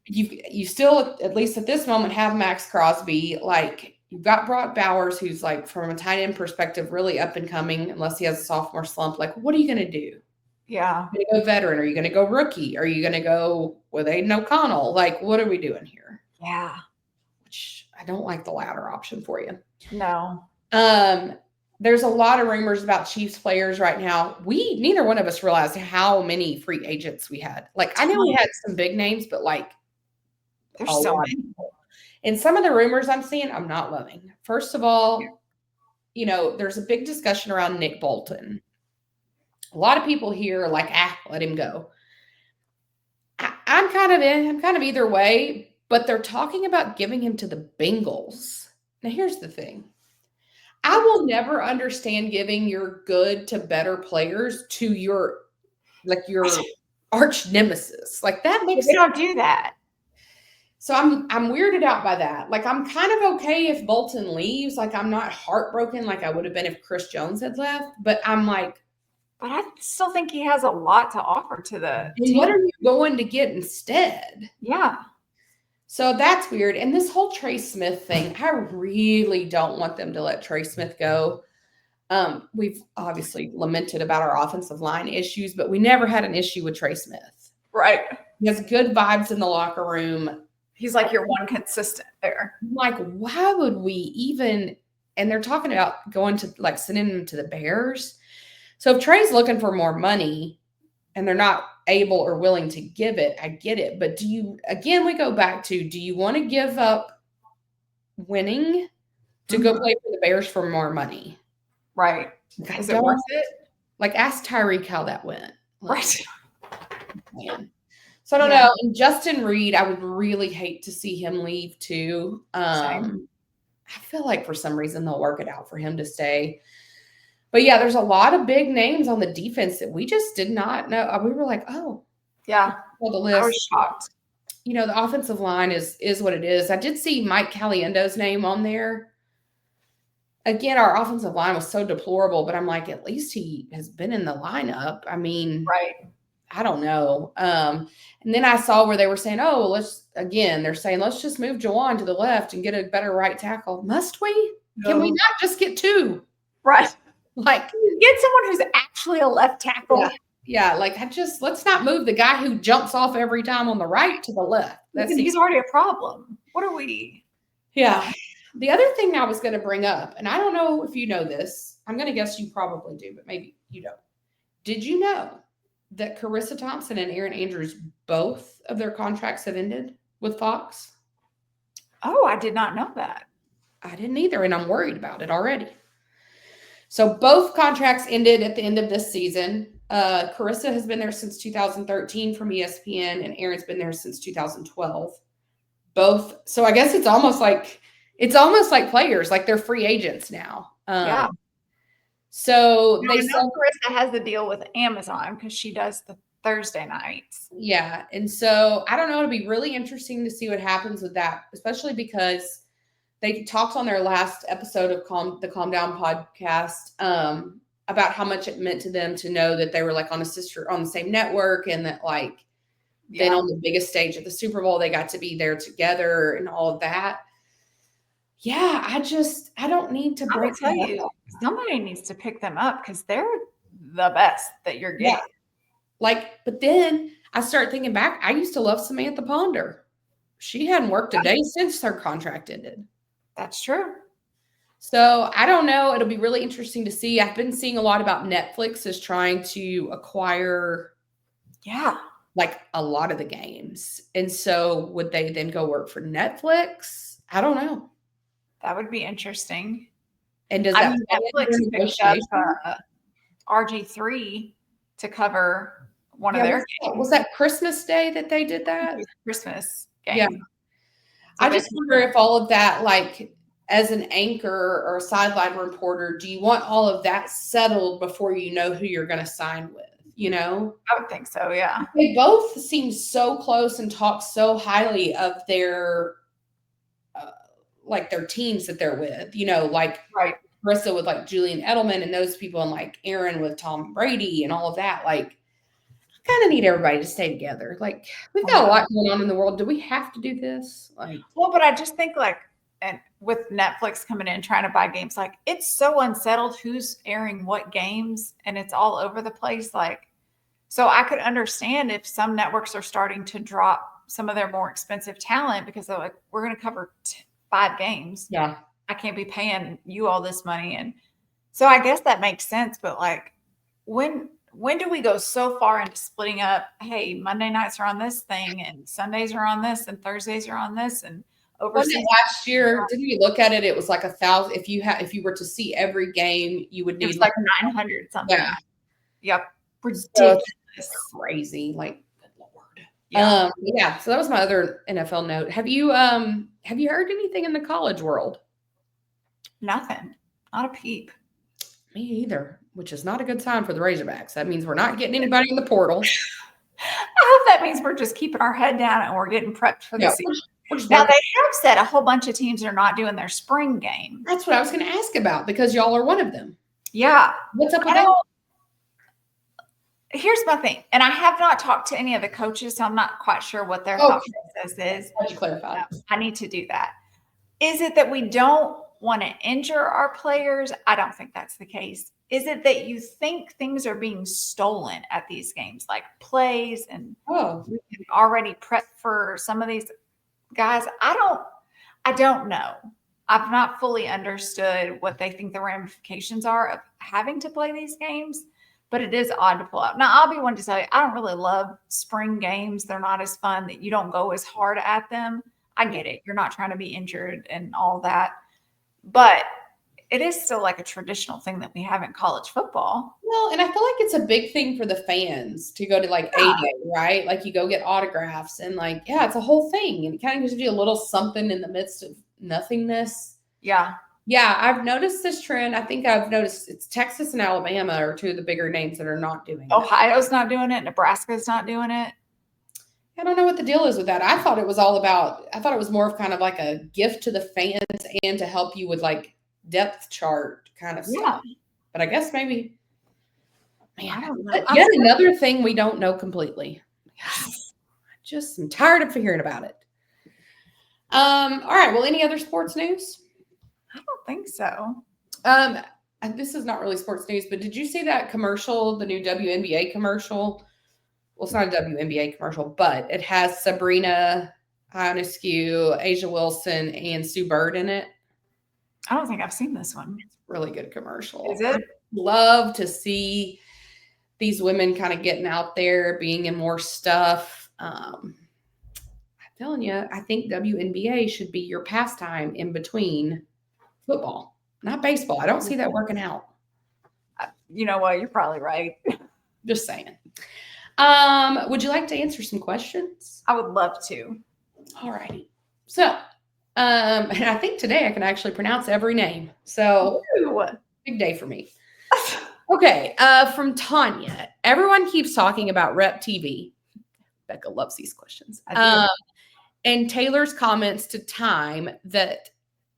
you still, at least at this moment, have Max Crosby. Like, you've got Brock Bowers, who's, like, from a tight end perspective, really up and coming, unless he has a sophomore slump. Like, what are you going to do? Yeah. Are you going to go veteran? Are you going to go rookie? Are you going to go with Aiden O'Connell? Like, what are we doing here? Yeah. Which I don't like the latter option for you. No. There's a lot of rumors about Chiefs players right now. Neither one of us realized how many free agents we had. Like, I know we had some big names, but like, there's so many. And some of the rumors I'm seeing, I'm not loving. First of all, you know, there's a big discussion around Nick Bolton. A lot of people here are like, let him go. I'm kind of either way, but they're talking about giving him to the Bengals. Now, here's the thing. I will never understand giving your good to better players to your arch nemesis. Like, that makes sense. They don't do that. So I'm weirded out by that. Like, I'm kind of okay if Bolton leaves. Like, I'm not heartbroken like I would have been if Chris Jones had left. But I'm like, but I still think he has a lot to offer to the team. What are you going to get instead? Yeah. So that's weird. And this whole Trey Smith thing, I really don't want them to let Trey Smith go. We've obviously lamented about our offensive line issues, but we never had an issue with Trey Smith. Right. He has good vibes in the locker room. He's like your one consistent there. Like, why would we even – and they're talking about going to – like sending him to the Bears. So if Trey's looking for more money and they're not able or willing to give it, I get it. But we go back to, do you want to give up winning to go play for the Bears for more money? Right. Is it worth it? Like, ask Tyreek how that went. Like, right. Man. So I don't know. And Justin Reed, I would really hate to see him leave too. I feel like for some reason they'll work it out for him to stay. But yeah, there's a lot of big names on the defense that we just did not know. We were like, oh. Yeah. Well, the list. I was shocked. You know, the offensive line is what it is. I did see Mike Caliendo's name on there. Again, our offensive line was so deplorable, but I'm like, at least he has been in the lineup. I mean, right. I don't know. And then I saw where they were saying, they're saying, let's just move Juwan to the left and get a better right tackle. Must we? Can we not just get two? Right. Like, get someone who's actually a left tackle. Yeah, like let's not move the guy who jumps off every time on the right to the left. He's already a problem. What are we? Yeah. The other thing I was going to bring up, and I don't know if you know this, I'm going to guess you probably do, but maybe you don't. Did you know that Charissa Thompson and Erin Andrews, both of their contracts have ended with Fox? Oh, I did not know that. I didn't either, and I'm worried about it already. So both contracts ended at the end of this season. Charissa has been there since 2013 from ESPN, and Erin's been there since 2012. Both. So I guess it's almost like players, like they're free agents now. Yeah. So they know Charissa has the deal with Amazon because she does the Thursday nights. Yeah, and so I don't know. It'll be really interesting to see what happens with that, especially because they talked on their last episode of the Calm Down podcast about how much it meant to them to know that they were like on the same network, and that like then on the biggest stage of the Super Bowl, they got to be there together and all of that. Yeah, I don't need to break tell you. Somebody needs to pick them up because they're the best that you're getting. Yeah. But then I start thinking back. I used to love Samantha Ponder. She hadn't worked a day since her contract ended. That's true. So I don't know. It'll be really interesting to see. I've been seeing a lot about Netflix is trying to acquire like a lot of the games. And so would they then go work for Netflix? I don't know. That would be interesting. And does that Netflix picked up RG3 to cover one of their games? Was that Christmas Day that they did that? Christmas game. Yeah. So I just wonder if all of that, like as an anchor or a sideline reporter, do you want all of that settled before you know who you're going to sign with? You know? I would think so, yeah. They both seem so close and talk so highly of their like their teams that they're with, you know, like Charissa with like Julian Edelman and those people, and like Erin with Tom Brady and all of that. Like, I kind of need everybody to stay together. Like, we've got a lot going on in the world. Do we have to do this? Like, well, but I just think like, and with Netflix coming in trying to buy games, like it's so unsettled who's airing what games, and it's all over the place. Like, so I could understand if some networks are starting to drop some of their more expensive talent because they're like, we're going to cover 5 games. Yeah. I can't be paying you all this money. And so I guess that makes sense. But like, when do we go so far into splitting up? Hey, Monday nights are on this thing, and Sundays are on this, and Thursdays are on this, and overseas. Last year, didn't we look at it? It was like 1,000. If you were to see every game, you would need. It was like 900 something. Yeah. Yep. Ridiculous. So crazy. Like, good Lord. Yeah. So that was my other NFL note. Have you heard anything in the college world? Nothing. Not a peep. Me either, which is not a good sign for the Razorbacks. That means we're not getting anybody in the portal. I hope that means we're just keeping our head down and we're getting prepped for the season. Now, they have said a whole bunch of teams are not doing their spring game. That's what I was going to ask about, because y'all are one of them. Yeah. What's up with that? Here's my thing, and I have not talked to any of the coaches, so I'm not quite sure what their thought process is. Why don't you clarify? I need to do that. Is it that we don't want to injure our players? I don't think that's the case. Is it that you think things are being stolen at these games, like plays, and we can already prep for some of these guys? I don't know. I've not fully understood what they think the ramifications are of having to play these games, but it is odd to pull out. Now, I'll be one to tell you, I don't really love spring games. They're not as fun, that you don't go as hard at them. I get it. You're not trying to be injured and all that, but it is still like a traditional thing that we have in college football. Well, and I feel like it's a big thing for the fans to go to like A-Day, right? Like you go get autographs and like, it's a whole thing. And it kind of gives you a little something in the midst of nothingness. Yeah. Yeah, I've noticed this trend. I think I've noticed it's Texas and Alabama are two of the bigger names that are not doing it. Ohio's not doing it. Nebraska's not doing it. I don't know what the deal is with that. I thought it was more of kind of like a gift to the fans and to help you with like depth chart kind of stuff. But I guess maybe, man, I don't know. Yet another thing we don't know completely. I'm tired of hearing about it. All right. Well, any other sports news? I don't think so. I this is not really sports news, but did you see that commercial, the new WNBA commercial? Well, it's not a WNBA commercial, but it has Sabrina Ionescu, Asia Wilson, and Sue Bird in it. I don't think I've seen this one. It's a really good commercial. Is it? I love to see these women kind of getting out there, being in more stuff. I'm telling you, I think WNBA should be your pastime in between football, not baseball. I don't see that working out. You know what? You're probably right. Just saying. Would you like to answer some questions? I would love to. All righty. So, and I think today I can actually pronounce every name. So, big day for me. Okay. From Tanya. Everyone keeps talking about Rep TV. Becca loves these questions. And Taylor's comments to Time that,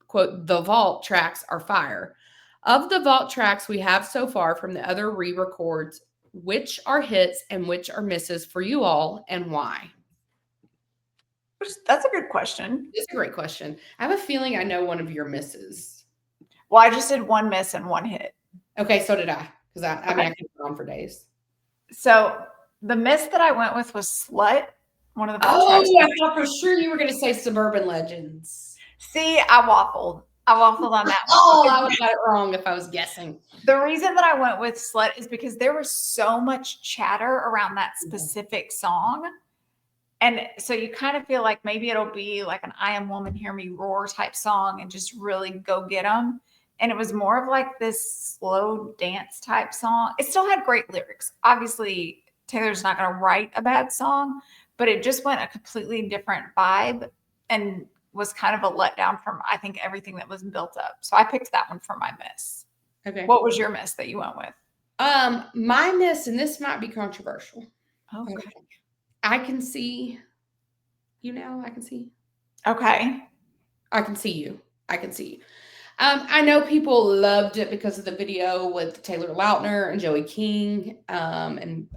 quote, the vault tracks are fire. Of the vault tracks we have so far from the other re-records, which are hits and which are misses for you all, and why? That's a good question. It's a great question. I have a feeling I know one of your misses. Well, I just did one miss and one hit. Okay, so did I. Because I mean, I could go on for days. So the miss that I went with was Slut. One of the I thought for sure you were going to say Suburban Legends. See, I waffled on that one. I would have got it wrong if I was guessing. The reason that I went with Slut is because there was so much chatter around that specific song. And so you kind of feel like maybe it'll be like an I Am Woman, Hear Me Roar type song and just really go get them. And it was more of like this slow dance type song. It still had great lyrics. Obviously, Taylor's not going to write a bad song, but it just went a completely different vibe and was kind of a letdown from, I think, everything that was built up. So I picked that one for my miss. Okay. What was your miss that you went with? My miss, and this might be controversial. Okay. I can see you now. I can see. Okay. I can see you. I can see you. I know people loved it because of the video with Taylor Lautner and Joey King and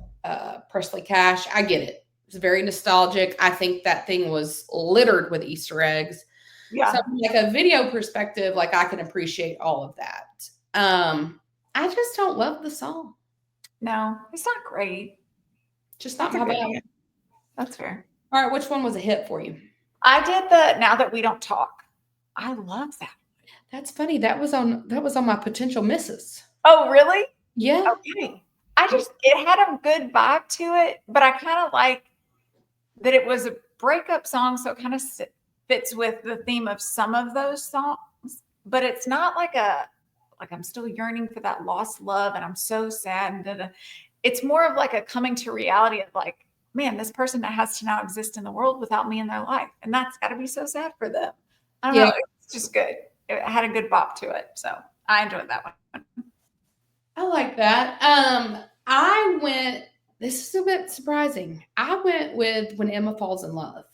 Presley Cash. I get it. It's very nostalgic. I think that thing was littered with Easter eggs. Yeah. So from like a video perspective, like I can appreciate all of that. I just don't love the song. No, it's not great. Just not my bag. That's fair. All right, which one was a hit for you? I did the Now That We Don't Talk. I love that. That's funny. That was on my potential misses. Oh, really? Yeah. Okay. It had a good vibe to it, but I kind of like that it was a breakup song, so it kind of fits with the theme of some of those songs, but it's not like I'm still yearning for that lost love and I'm so sad. And it's more of like a coming to reality of like, man, this person that has to now exist in the world without me in their life. And that's got to be so sad for them. I don't know. It's just good. It had a good bop to it. So I enjoyed that one. I like that. This is a bit surprising. I went with When Emma Falls in Love.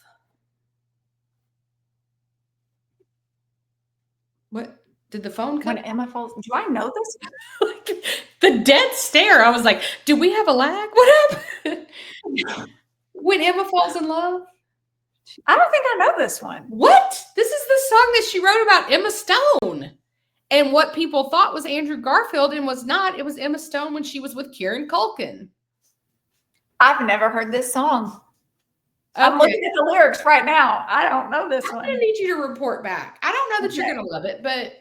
What? Did the phone come? When Emma Falls, do I know this? The dead stare. I was like, do we have a lag? What happened? When Emma Falls in Love? I don't think I know this one. What? This is the song that she wrote about Emma Stone. And what people thought was Andrew Garfield and was not. It was Emma Stone when she was with Kieran Culkin. I've never heard this song. Okay. I'm looking at the lyrics right now. I don't know this one. I'm going to need you to report back. I don't know that you're going to love it, but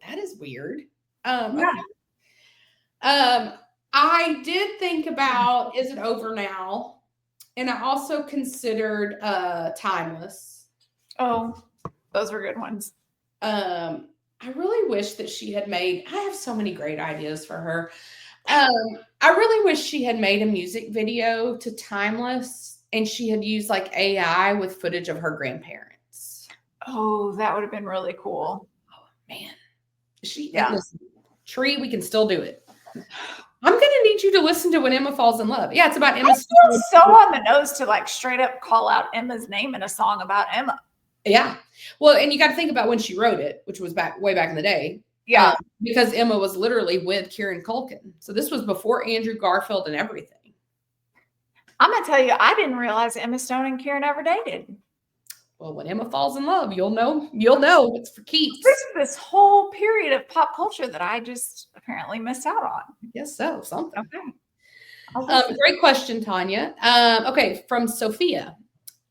that is weird. Yeah. Okay. I did think about Is It Over Now? And I also considered Timeless. Oh, those were good ones. I really wish that she had I have so many great ideas for her. I really wish she had made a music video to Timeless and she had used like AI with footage of her grandparents. Oh, that would have been really cool. Oh, man. Listen, Tree, we can still do it. I'm going to need you to listen to When Emma Falls in Love. Yeah, it's about Emma. I feel so on the nose to like straight up call out Emma's name in a song about Emma. Yeah. Well, and you got to think about when she wrote it, which was way back in the day. Yeah. Because Emma was literally with Kieran Culkin. So this was before Andrew Garfield and everything. I'm going to tell you, I didn't realize Emma Stone and Kieran ever dated. Well, when Emma falls in love, you'll know it's for keeps. There's this whole period of pop culture that I just apparently missed out on. I guess so, something. Okay. Great question, Tanya. Okay, from Sophia.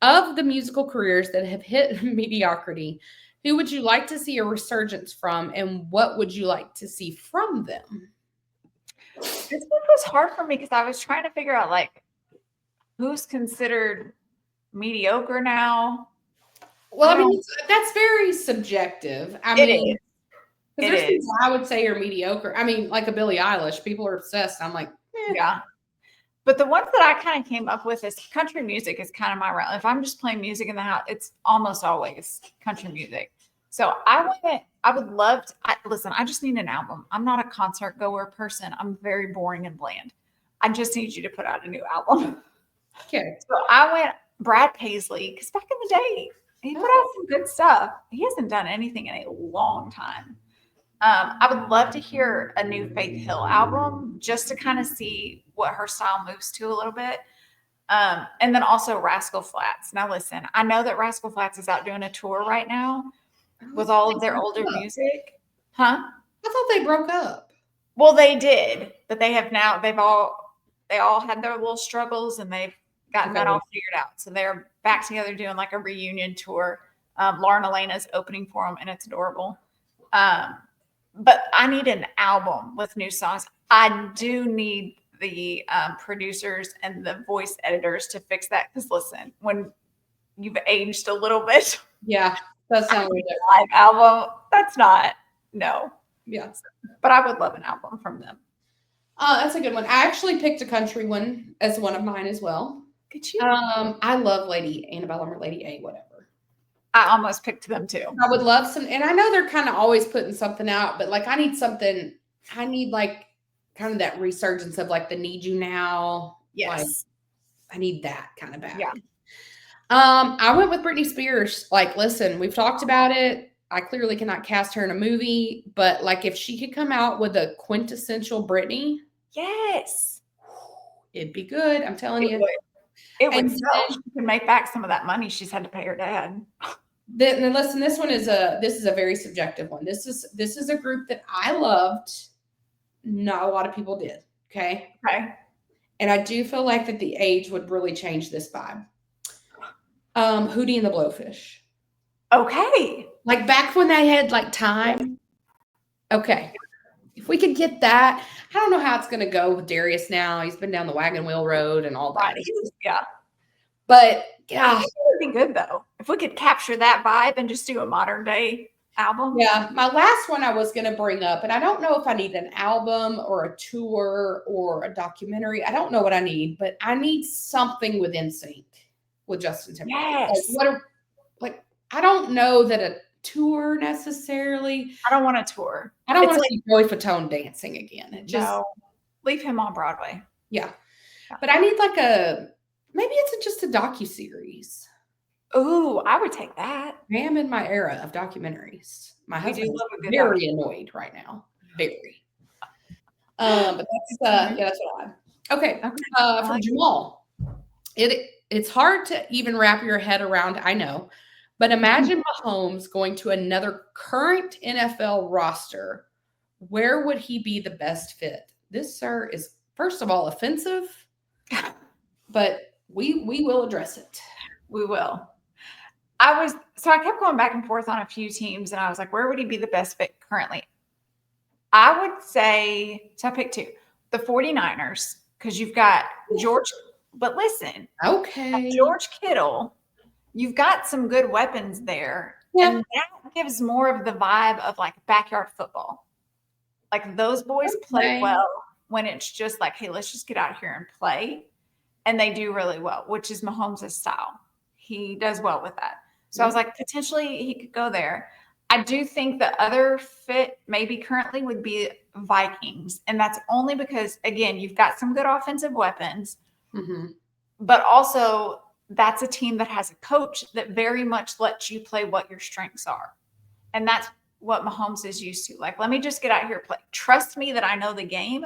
Of the musical careers that have hit mediocrity, who would you like to see a resurgence from, and what would you like to see from them? This one was hard for me because I was trying to figure out like who's considered mediocre now. Well, I mean, that's very subjective. I mean, because there's people I would say are mediocre. I mean, like a Billie Eilish, people are obsessed. I'm like, yeah. But the ones that I kind of came up with is country music is kind of my realm. If I'm just playing music in the house, it's almost always country music. So I would love to listen. I just need an album. I'm not a concert goer person. I'm very boring and bland. I just need you to put out a new album. Okay. So I went Brad Paisley because back in the day, he put out some good stuff. He hasn't done anything in a long time. I would love to hear a new Faith Hill album just to kind of see what her style moves to a little bit. And then also Rascal Flatts. Now, listen, I know that Rascal Flatts is out doing a tour right now with all of their older music. Huh? I thought they broke up. Well, they did, but they all had their little struggles and they've gotten that all figured out. So they're back together doing like a reunion tour. Lauren Elena's opening for them and it's adorable. But I need an album with new songs. I do need the producers and the voice editors to fix that. Because listen, when you've aged a little bit, yeah, that's not a live album. That's not no. Yeah, but I would love an album from them. That's a good one. I actually picked a country one as one of mine as well. Could you? I love Lady Annabelle or Lady A, whatever. I almost picked them too. I would love some, and I know they're kind of always putting something out, but like I need like kind of that resurgence of like the Need You Now. Yes. Like, I need that kind of back. Yeah. I went with Britney Spears. Like, listen, we've talked about it. I clearly cannot cast her in a movie, but like if she could come out with a quintessential Britney. Yes. It'd be good. I'm telling you. It would sell. She can make back some of that money she's had to pay her dad. Then listen, this is a very subjective one. This is a group that I loved. Not a lot of people did. Okay. And I do feel like that the age would really change this vibe. Hootie and the Blowfish. Okay. Like back when they had like time. Okay. If we could get that, I don't know how it's going to go with Darius now. He's been down the wagon wheel road and all that. Yeah. But yeah, it would be good though. If we could capture that vibe and just do a modern day album. Yeah. My last one I was going to bring up, and I don't know if I need an album or a tour or a documentary. I don't know what I need, but I need something with NSYNC with Justin Timberlake. Yes. I don't know that a tour necessarily. I don't want a tour. I don't want to see Joey Fatone dancing again. Leave him on Broadway. Yeah. But I need maybe it's just a docuseries. Ooh, I would take that. I am in my era of documentaries. My husband is very annoyed right now. Very. But that's what I have. Okay. For Jamal, it's hard to even wrap your head around, I know. But imagine Mahomes going to another current NFL roster. Where would he be the best fit? This, sir, is, first of all, offensive, but we will address it. We will. I kept going back and forth on a few teams, and I was like, where would he be the best fit currently? I would say, so I picked two. The 49ers, because you've got George, but listen. Okay. George Kittle. You've got some good weapons there. Yeah. And that gives more of the vibe of like backyard football. Like those boys play well when it's just like, hey, let's just get out here and play. And they do really well, which is Mahomes' style. He does well with that. So I was like, potentially he could go there. I do think the other fit maybe currently would be Vikings. And that's only because, again, you've got some good offensive weapons, but also that's a team that has a coach that very much lets you play what your strengths are. And that's what Mahomes is used to. Like, let me just get out here and play. Trust me that I know the game.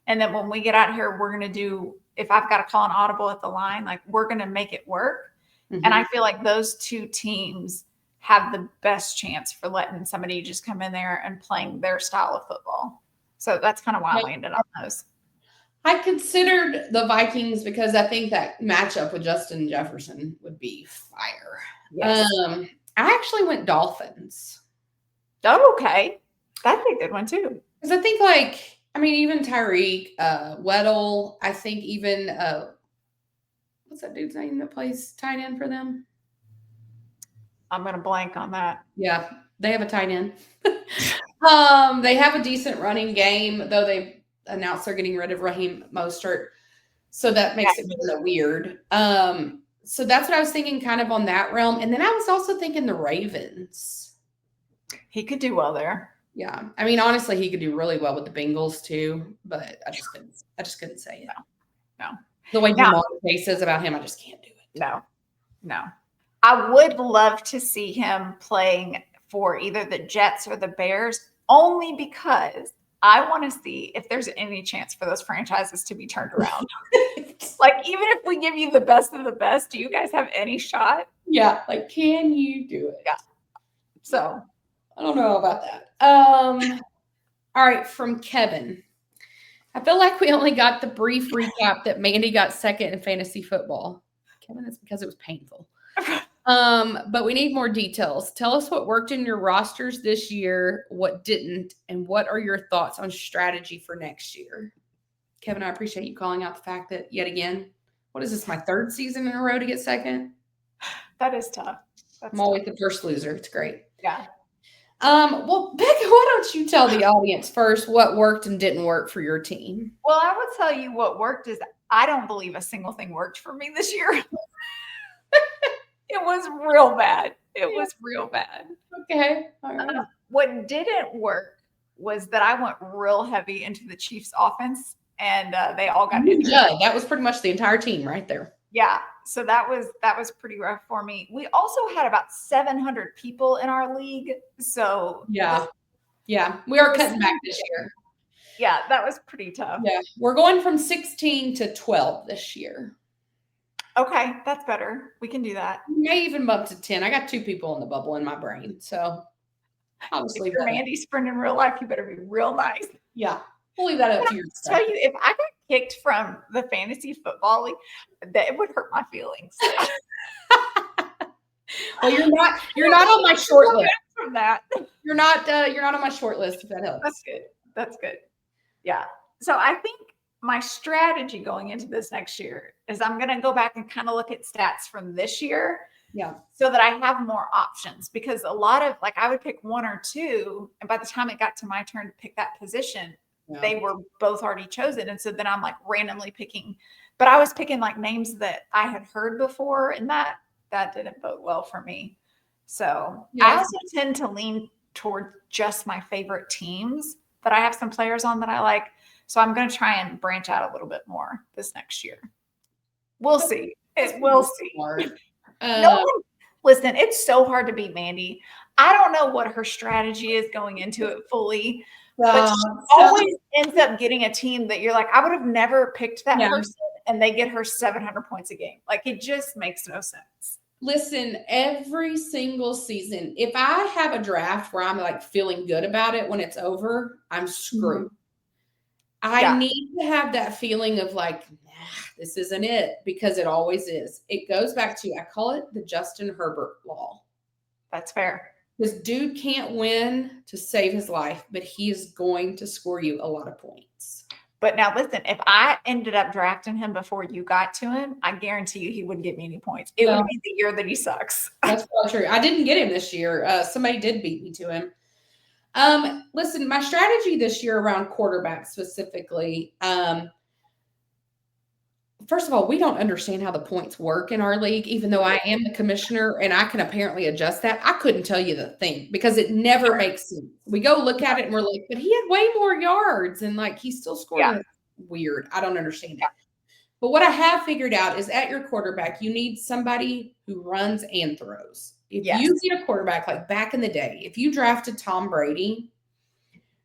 And then when we get out here, we're going to do, if I've got to call an audible at the line, like we're going to make it work. Mm-hmm. And I feel like those two teams have the best chance for letting somebody just come in there and playing their style of football. So that's kind of why I landed on those. I considered the Vikings because I think that matchup with Justin Jefferson would be fire. Yes. I actually went Dolphins. Oh, okay. That's a good one too. Because I think even Tyreek, Weddle, I think even what's that dude's name that plays tight end for them? I'm going to blank on that. Yeah, they have a tight end. They have a decent running game, though they announced they're getting rid of Raheem Mostert. So that makes it kind of weird. So that's what I was thinking kind of on that realm. And then I was also thinking the Ravens. He could do well there. Yeah. I mean, honestly, he could do really well with the Bengals too, but I just couldn't say it. No. The way Jamal says about him, I just can't do it. No. I would love to see him playing for either the Jets or the Bears, only because I want to see if there's any chance for those franchises to be turned around. Like, even if we give you the best of the best, do you guys have any shot? Yeah. Like, can you do it? Yeah. So I don't know about that. All right. From Kevin. I feel like we only got the brief recap that Mandy got second in fantasy football. Kevin, it's because it was painful. But we need more details. Tell us what worked in your rosters this year, what didn't, and what are your thoughts on strategy for next year? Kevin, I appreciate you calling out the fact that yet again, what is this, my third season in a row to get second? That is tough. I'm always the first loser. It's great. Yeah. Well, Becca, why don't you tell the audience first what worked and didn't work for your team? Well, I would tell you what worked is I don't believe a single thing worked for me this year. It was real bad. It was real bad. Okay. All right. What didn't work was that I went real heavy into the Chiefs offense and they all got injured. Yeah, that was pretty much the entire team right there. Yeah. So that was pretty rough for me. We also had about 700 people in our league. So yeah, we are cutting back this year. Yeah, that was pretty tough. Yeah, we're going from 16 to 12 this year. Okay, that's better. We can do that. We may even bump to 10. I got 2 people in the bubble in my brain, so I'll just leave that. Mandy's friend in real life, you better be real nice. Yeah, we'll leave that up to you. Tell you, if I got kicked from the fantasy football league, that would hurt my feelings. Well, you're not on my short list. From that, you're not on my short list. If that helps. That's good. Yeah. So I think my strategy going into this next year is I'm going to go back and kind of look at stats from this year. Yeah. So that I have more options, because a lot of I would pick 1 or 2. And by the time it got to my turn to pick that position, they were both already chosen. And so then I'm randomly picking, but I was picking names that I had heard before, and that didn't bode well for me. So I also tend to lean toward just my favorite teams that I have some players on that I like. So I'm going to try and branch out a little bit more this next year. We'll see. We'll see. Listen, it's so hard to beat Mandy. I don't know what her strategy is going into it fully, but she always ends up getting a team that you're like, I would have never picked that person, and they get her 700 points a game. It just makes no sense. Listen, every single season, if I have a draft where I'm feeling good about it when it's over, I'm screwed. I need to have that feeling of this isn't it, because it always is. It goes back to, I call it the Justin Herbert law. That's fair. This dude can't win to save his life, but he is going to score you a lot of points. But now listen, if I ended up drafting him before you got to him, I guarantee you he wouldn't get me any points. It would be the year that he sucks. That's not true. I didn't get him this year. Somebody did beat me to him. Listen, my strategy this year around quarterbacks specifically, first of all, we don't understand how the points work in our league, even though I am the commissioner and I can apparently adjust that. I couldn't tell you the thing because it never makes sense. We go look at it and we're like, but he had way more yards and he still scored. Yeah. Weird. I don't understand it. But what I have figured out is at your quarterback, you need somebody who runs and throws. If you get a quarterback back in the day, if you drafted Tom Brady,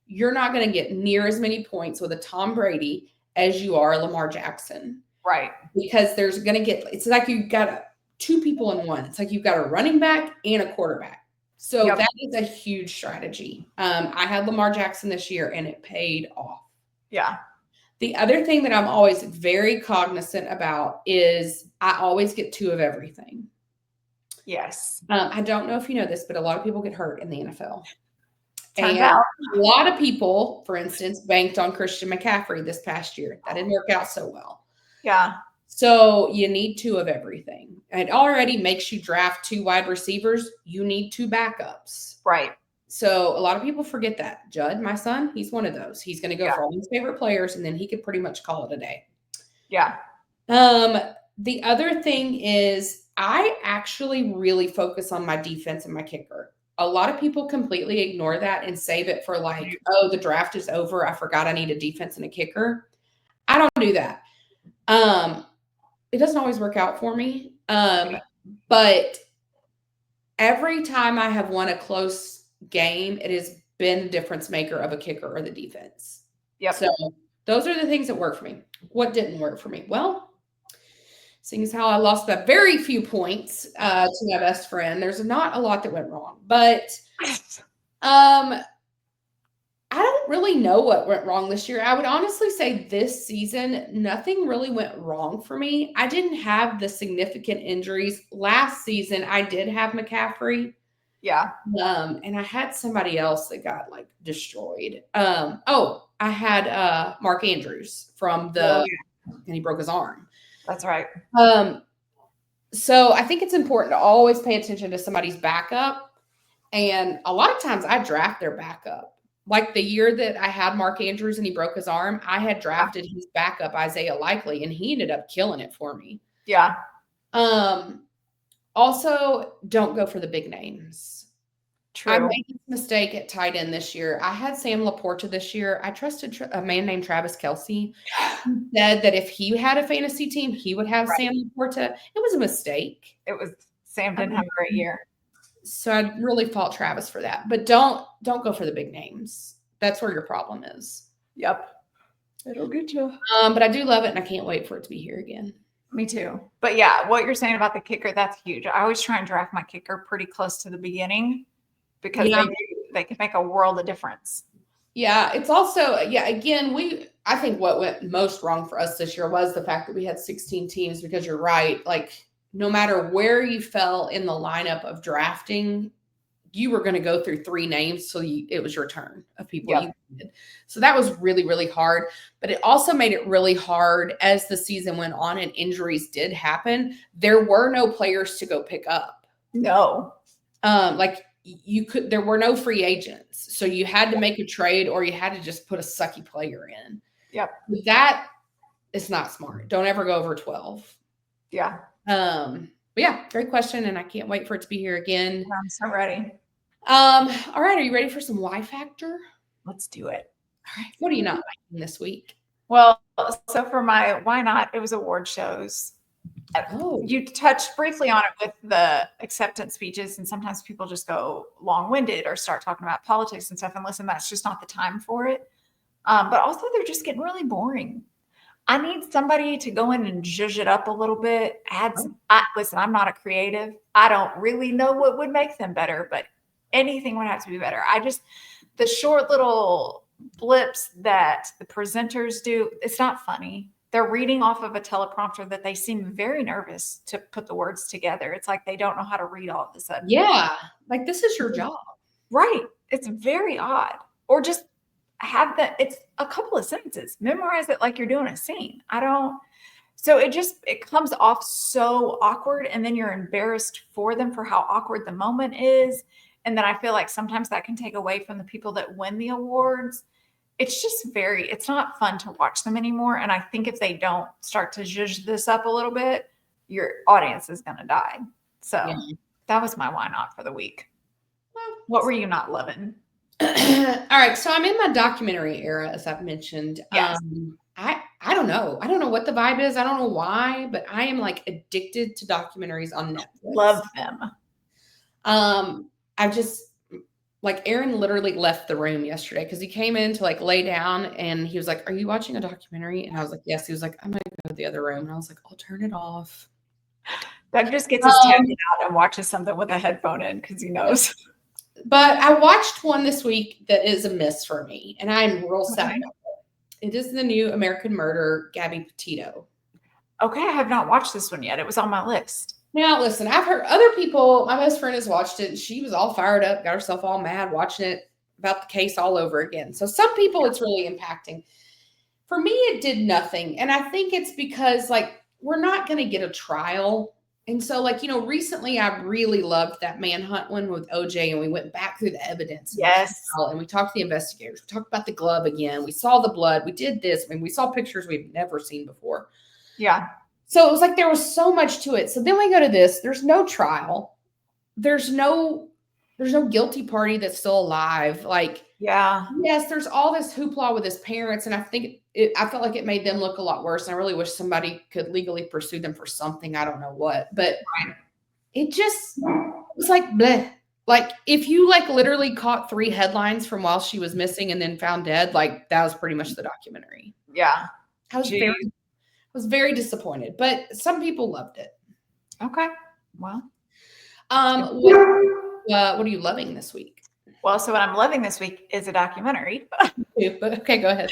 you're not going to get near as many points with a Tom Brady as you are Lamar Jackson. Right. Because there's going to it's like you got 2 people in one. It's like you've got a running back and a quarterback. So that is a huge strategy. I had Lamar Jackson this year, and it paid off. Yeah. The other thing that I'm always very cognizant about is I always get 2 of everything. Yes. I don't know if you know this, but a lot of people get hurt in the NFL. Turns and out. A lot of people, for instance, banked on Christian McCaffrey this past year. That didn't work out so well. Yeah. So you need 2 of everything. It already makes you draft 2 wide receivers. You need 2 backups. Right. So a lot of people forget that. Judd, my son, he's one of those. He's going to go for all his favorite players, and then he could pretty much call it a day. Yeah. The other thing is I actually really focus on my defense and my kicker. A lot of people completely ignore that and save it for like, oh, the draft is over. I forgot I need a defense and a kicker. I don't do that. It doesn't always work out for me. But every time I have won a close game, it has been the difference maker of a kicker or the defense. Yep. So those are the things that work for me. What didn't work for me? Well, seeing as how I lost by very few points to my best friend, there's not a lot that went wrong. But I don't really know what went wrong this year. I would honestly say this season, nothing really went wrong for me. I didn't have the significant injuries. Last season, I did have McCaffrey. Yeah. And I had somebody else that got like destroyed. I had Mark Andrews from and he broke his arm. That's right. So I think it's important to always pay attention to somebody's backup. And a lot of times I draft their backup. Like the year that I had Mark Andrews and he broke his arm, I had drafted his backup, Isaiah Likely, and he ended up killing it for me. Yeah. Also, don't go for the big names. True. I made this mistake at tight end this year. I had Sam Laporta this year. I trusted a man named Travis Kelce. He said that if he had a fantasy team, he would have Sam Laporta. It was a mistake. Sam didn't have a great year. So I really fault Travis for that. But don't go for the big names. That's where your problem is. Yep. It'll get you. But I do love it, and I can't wait for it to be here again. Me too. But yeah, what you're saying about the kicker, that's huge. I always try and draft my kicker pretty close to the beginning because they can make a world of difference. Yeah, it's also, again, I think what went most wrong for us this year was the fact that we had 16 teams, because you're right. Like, no matter where you fell in the lineup of drafting, you were going to go through 3 names. So it was your turn of people you did. So that was really, really hard. But it also made it really hard as the season went on and injuries did happen. There were no players to go pick up. No. There were no free agents. So you had to make a trade, or you had to just put a sucky player in. Yep. That is not smart. Don't ever go over 12. Yeah. But yeah, great question. And I can't wait for it to be here again. I'm so ready. All right. Are you ready for some Y Factor? Let's do it. All right. What are you not liking this week? Well, so for my why not, it was award shows. Oh. You touched briefly on it with the acceptance speeches, and sometimes people just go long-winded or start talking about politics and stuff. And listen, that's just not the time for it. But also, they're just getting really boring. I need somebody to go in and zhuzh it up a little bit. Listen, I'm not a creative. I don't really know what would make them better, but anything would have to be better. The short little blips that the presenters do, it's not funny. They're reading off of a teleprompter that they seem very nervous to put the words together. It's like they don't know how to read all of a sudden. Yeah. Like, this is your job. Right. It's very odd. Or just it's a couple of sentences. Memorize it like you're doing a scene. So it comes off so awkward, and then you're embarrassed for them for how awkward the moment is. And then I feel like sometimes that can take away from the people that win the awards. It's just it's not fun to watch them anymore. And I think if they don't start to zhuzh this up a little bit, your audience is going to die. So that was my why not for the week. What were you not loving? All right. So I'm in my documentary era, as I've mentioned. Yes. I don't know. I don't know what the vibe is. I don't know why, but I am like addicted to documentaries on Netflix. Love them. I just, like, Erin literally left the room yesterday because he came in to like lay down, and he was like, "Are you watching a documentary?" And I was like, "Yes." He was like, "I'm going to go to the other room." And I was like, "I'll turn it off." Doug just gets his tablet out and watches something with a headphone in because he knows. But I watched one this week that is a miss for me, and I'm real sad about it. It is the new American Murder, Gabby Petito. Okay, I have not watched this one yet. It was on my list. Now, listen, I've heard other people, my best friend has watched it, and she was all fired up, got herself all mad watching it about the case all over again. So some people it's really impacting. For me, it did nothing. And I think it's because, like, we're not going to get a trial. And so, like, recently I really loved that manhunt one with OJ, and we went back through the evidence. Yes. And we talked to the investigators. We talked about the glove again. We saw the blood. We did this. I mean, we saw pictures we've never seen before. Yeah. So it was like there was so much to it. So then we go to this. There's no trial. There's no guilty party that's still alive. Like, yeah. Yes, there's all this hoopla with his parents, and I think I felt like it made them look a lot worse. And I really wish somebody could legally pursue them for something. I don't know what, but it was like bleh. Like if you like literally caught 3 headlines from while she was missing and then found dead, like that was pretty much the documentary. Yeah, I was very disappointed, but some people loved it. Okay, well, what are you loving this week? Well, so what I'm loving this week is a documentary. But okay, go ahead.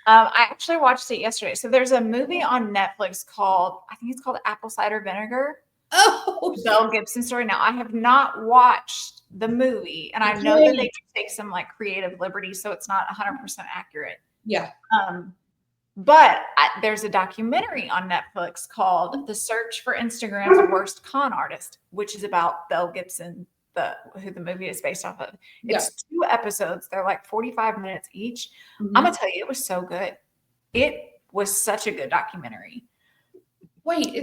I actually watched it yesterday. So there's a movie on Netflix I think it's called Apple Cider Vinegar. Oh, Mel Gibson story. Now I have not watched the movie, and I know that they take some like creative liberties, so it's not 100% accurate. Yeah. But there's a documentary on Netflix called The Search for Instagram's Worst Con Artist, which is about Mel Gibson, who the movie is based off of. It's 2 episodes. They're like 45 minutes each. Mm-hmm. I'm going to tell you, it was so good. It was such a good documentary. Wait,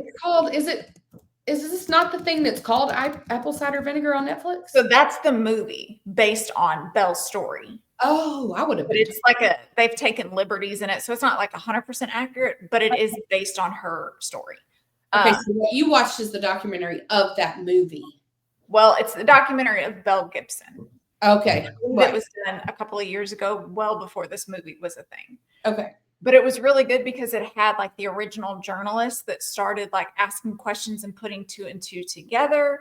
is this not the thing that's called Apple Cider Vinegar on Netflix? So that's the movie based on Belle's story. Oh, I would have. But it's like they've taken liberties in it. So it's not like 100% accurate, but it is based on her story. Okay, so what you watched is the documentary of that movie. Well, it's the documentary of Mel Gibson. Okay. It was done a couple of years ago, well before this movie was a thing. Okay. But it was really good because it had like the original journalist that started like asking questions and putting 2 and 2 together.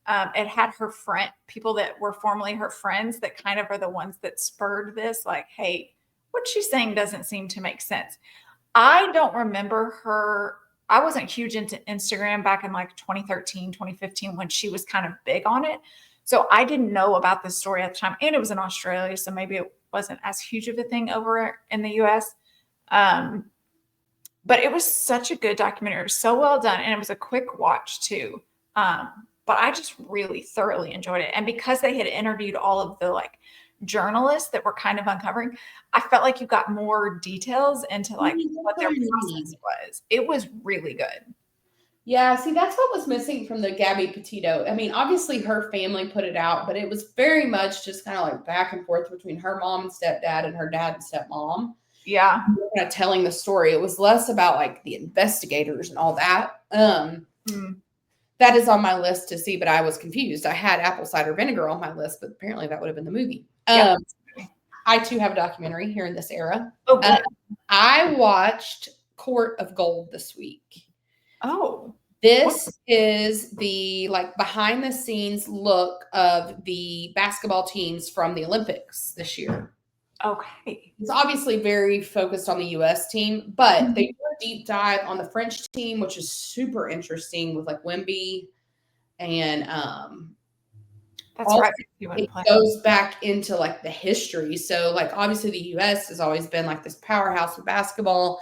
It had people that were formerly her friends that kind of are the ones that spurred this, like, hey, what she's saying doesn't seem to make sense. I don't remember her. I wasn't huge into Instagram back in like 2013, 2015 when she was kind of big on it. So I didn't know about this story at the time. And it was in Australia, so maybe it wasn't as huge of a thing over in the US. But it was such a good documentary. It was so well done. And it was a quick watch too. But I just really thoroughly enjoyed it. And because they had interviewed all of the like journalists that were kind of uncovering, I felt like you got more details into like what their process was. It was really good. Yeah, see, that's what was missing from the Gabby Petito. I mean, obviously her family put it out, but it was very much just kind of like back and forth between her mom and stepdad and her dad and stepmom. Yeah. Kind of telling the story. It was less about like the investigators and all that. That is on my list to see, but I was confused. I had Apple Cider Vinegar on my list, but apparently that would have been the movie. I too have a documentary here in this era. I watched Court of Gold this week. Oh. This is the like behind the scenes look of the basketball teams from the Olympics this year. Okay. It's obviously very focused on the U.S. team, but they do a deep dive on the French team, which is super interesting with like Wemby and that's right. It goes back into like the history. So like obviously the U.S. has always been like this powerhouse of basketball,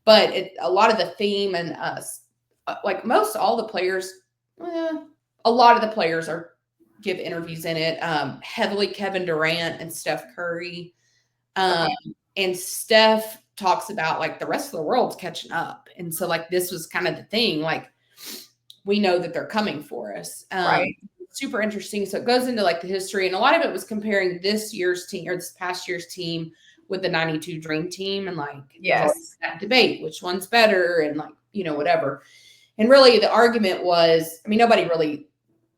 but a lot of the theme and like most all the players, a lot of the players give interviews in it. Heavily Kevin Durant and Steph Curry. And Steph talks about like the rest of the world's catching up. And so like, this was kind of the thing, like we know that they're coming for us. Right. Super interesting. So it goes into like the history, and a lot of it was comparing this year's team or this past year's team with the 92 Dream Team. And like, that debate, which one's better and like, whatever. And really the argument was, I mean, nobody really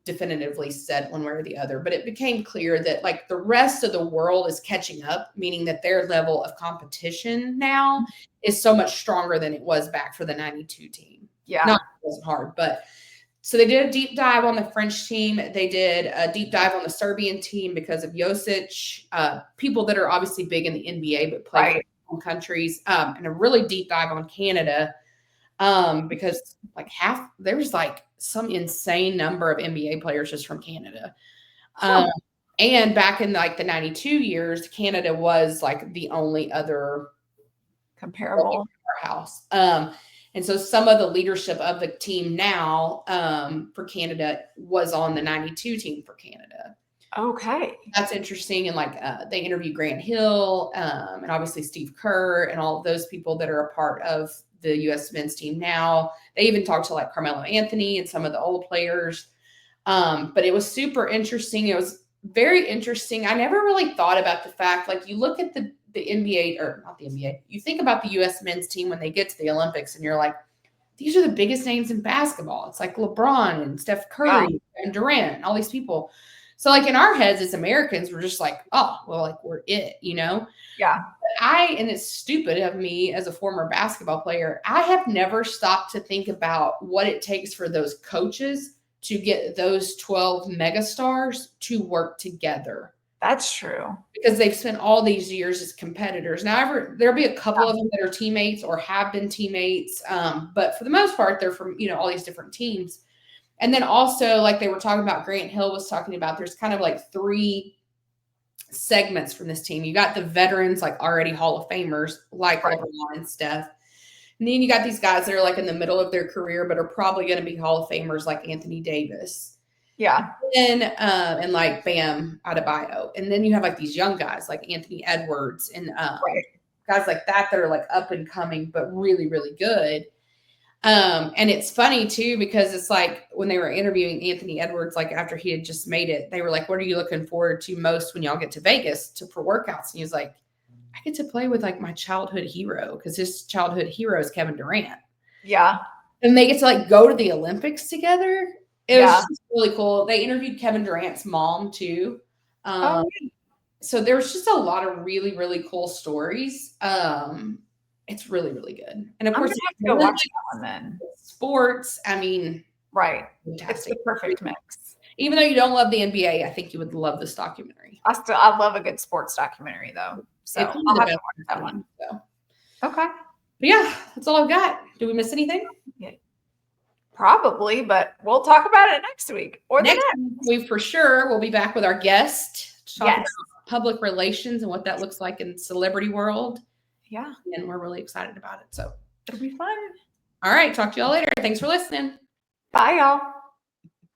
definitively said one way or the other, but it became clear that like the rest of the world is catching up, meaning that their level of competition now is so much stronger than it was back for the 92 team. Yeah. Not it wasn't hard, but So they did a deep dive on the French team. They did a deep dive on the Serbian team because of Josic, people that are obviously big in the NBA but play for their own countries, and a really deep dive on Canada because like there's like some insane number of NBA players just from Canada. And back in like the 92 years, Canada was like the only other comparable powerhouse. And so some of the leadership of the team now for Canada was on the 92 team for Canada. Okay. That's interesting. And like they interviewed Grant Hill and obviously Steve Kerr and all of those people that are a part of the U.S. men's team now. They even talked to like Carmelo Anthony and some of the old players. But it was super interesting. It was very interesting. I never really thought about the fact, like you look at the NBA, or not the NBA, you think about the U.S. men's team when they get to the Olympics and you're like, these are the biggest names in basketball. It's like LeBron and Steph Curry and Durant and all these people. So like in our heads as Americans, we're just like, oh, well, like we're it, you know? Yeah. But and it's stupid of me as a former basketball player, I have never stopped to think about what it takes for those coaches to get those 12 megastars to work together. That's true. Because they've spent all these years as competitors. Now, there'll be a couple of them that are teammates or have been teammates. But for the most part, they're from, all these different teams. And then also, like they were talking about, Grant Hill was talking about, there's kind of like 3 segments from this team. You got the veterans, like already Hall of Famers, like LeBron and Steph. And then you got these guys that are like in the middle of their career, but are probably going to be Hall of Famers like Anthony Davis. Yeah. And like Bam Adebayo. And then you have like these young guys like Anthony Edwards and guys like that are like up and coming, but really, really good. And it's funny too, because it's like when they were interviewing Anthony Edwards, like after he had just made it, they were like, what are you looking forward to most when y'all get to Vegas for workouts? And he was like, I get to play with like my childhood hero, because his childhood hero is Kevin Durant. Yeah. And they get to like go to the Olympics together. It was just really cool. They interviewed Kevin Durant's mom too. So there was just a lot of really, really cool stories. It's really, really good. And of course, I'm gonna have to go watch that one then. Sports, I mean, fantastic. It's the perfect mix. Even though you don't love the NBA, I think you would love this documentary. I love a good sports documentary though. So I'll have to watch that one. So. Okay. But yeah, that's all I've got. Did we miss anything? Yeah. Probably, but we'll talk about it next week or the next. We for sure will be back with our guest to talk about public relations and what that looks like in the celebrity world. Yeah. And we're really excited about it. So it'll be fun. All right. Talk to y'all later. Thanks for listening. Bye, y'all.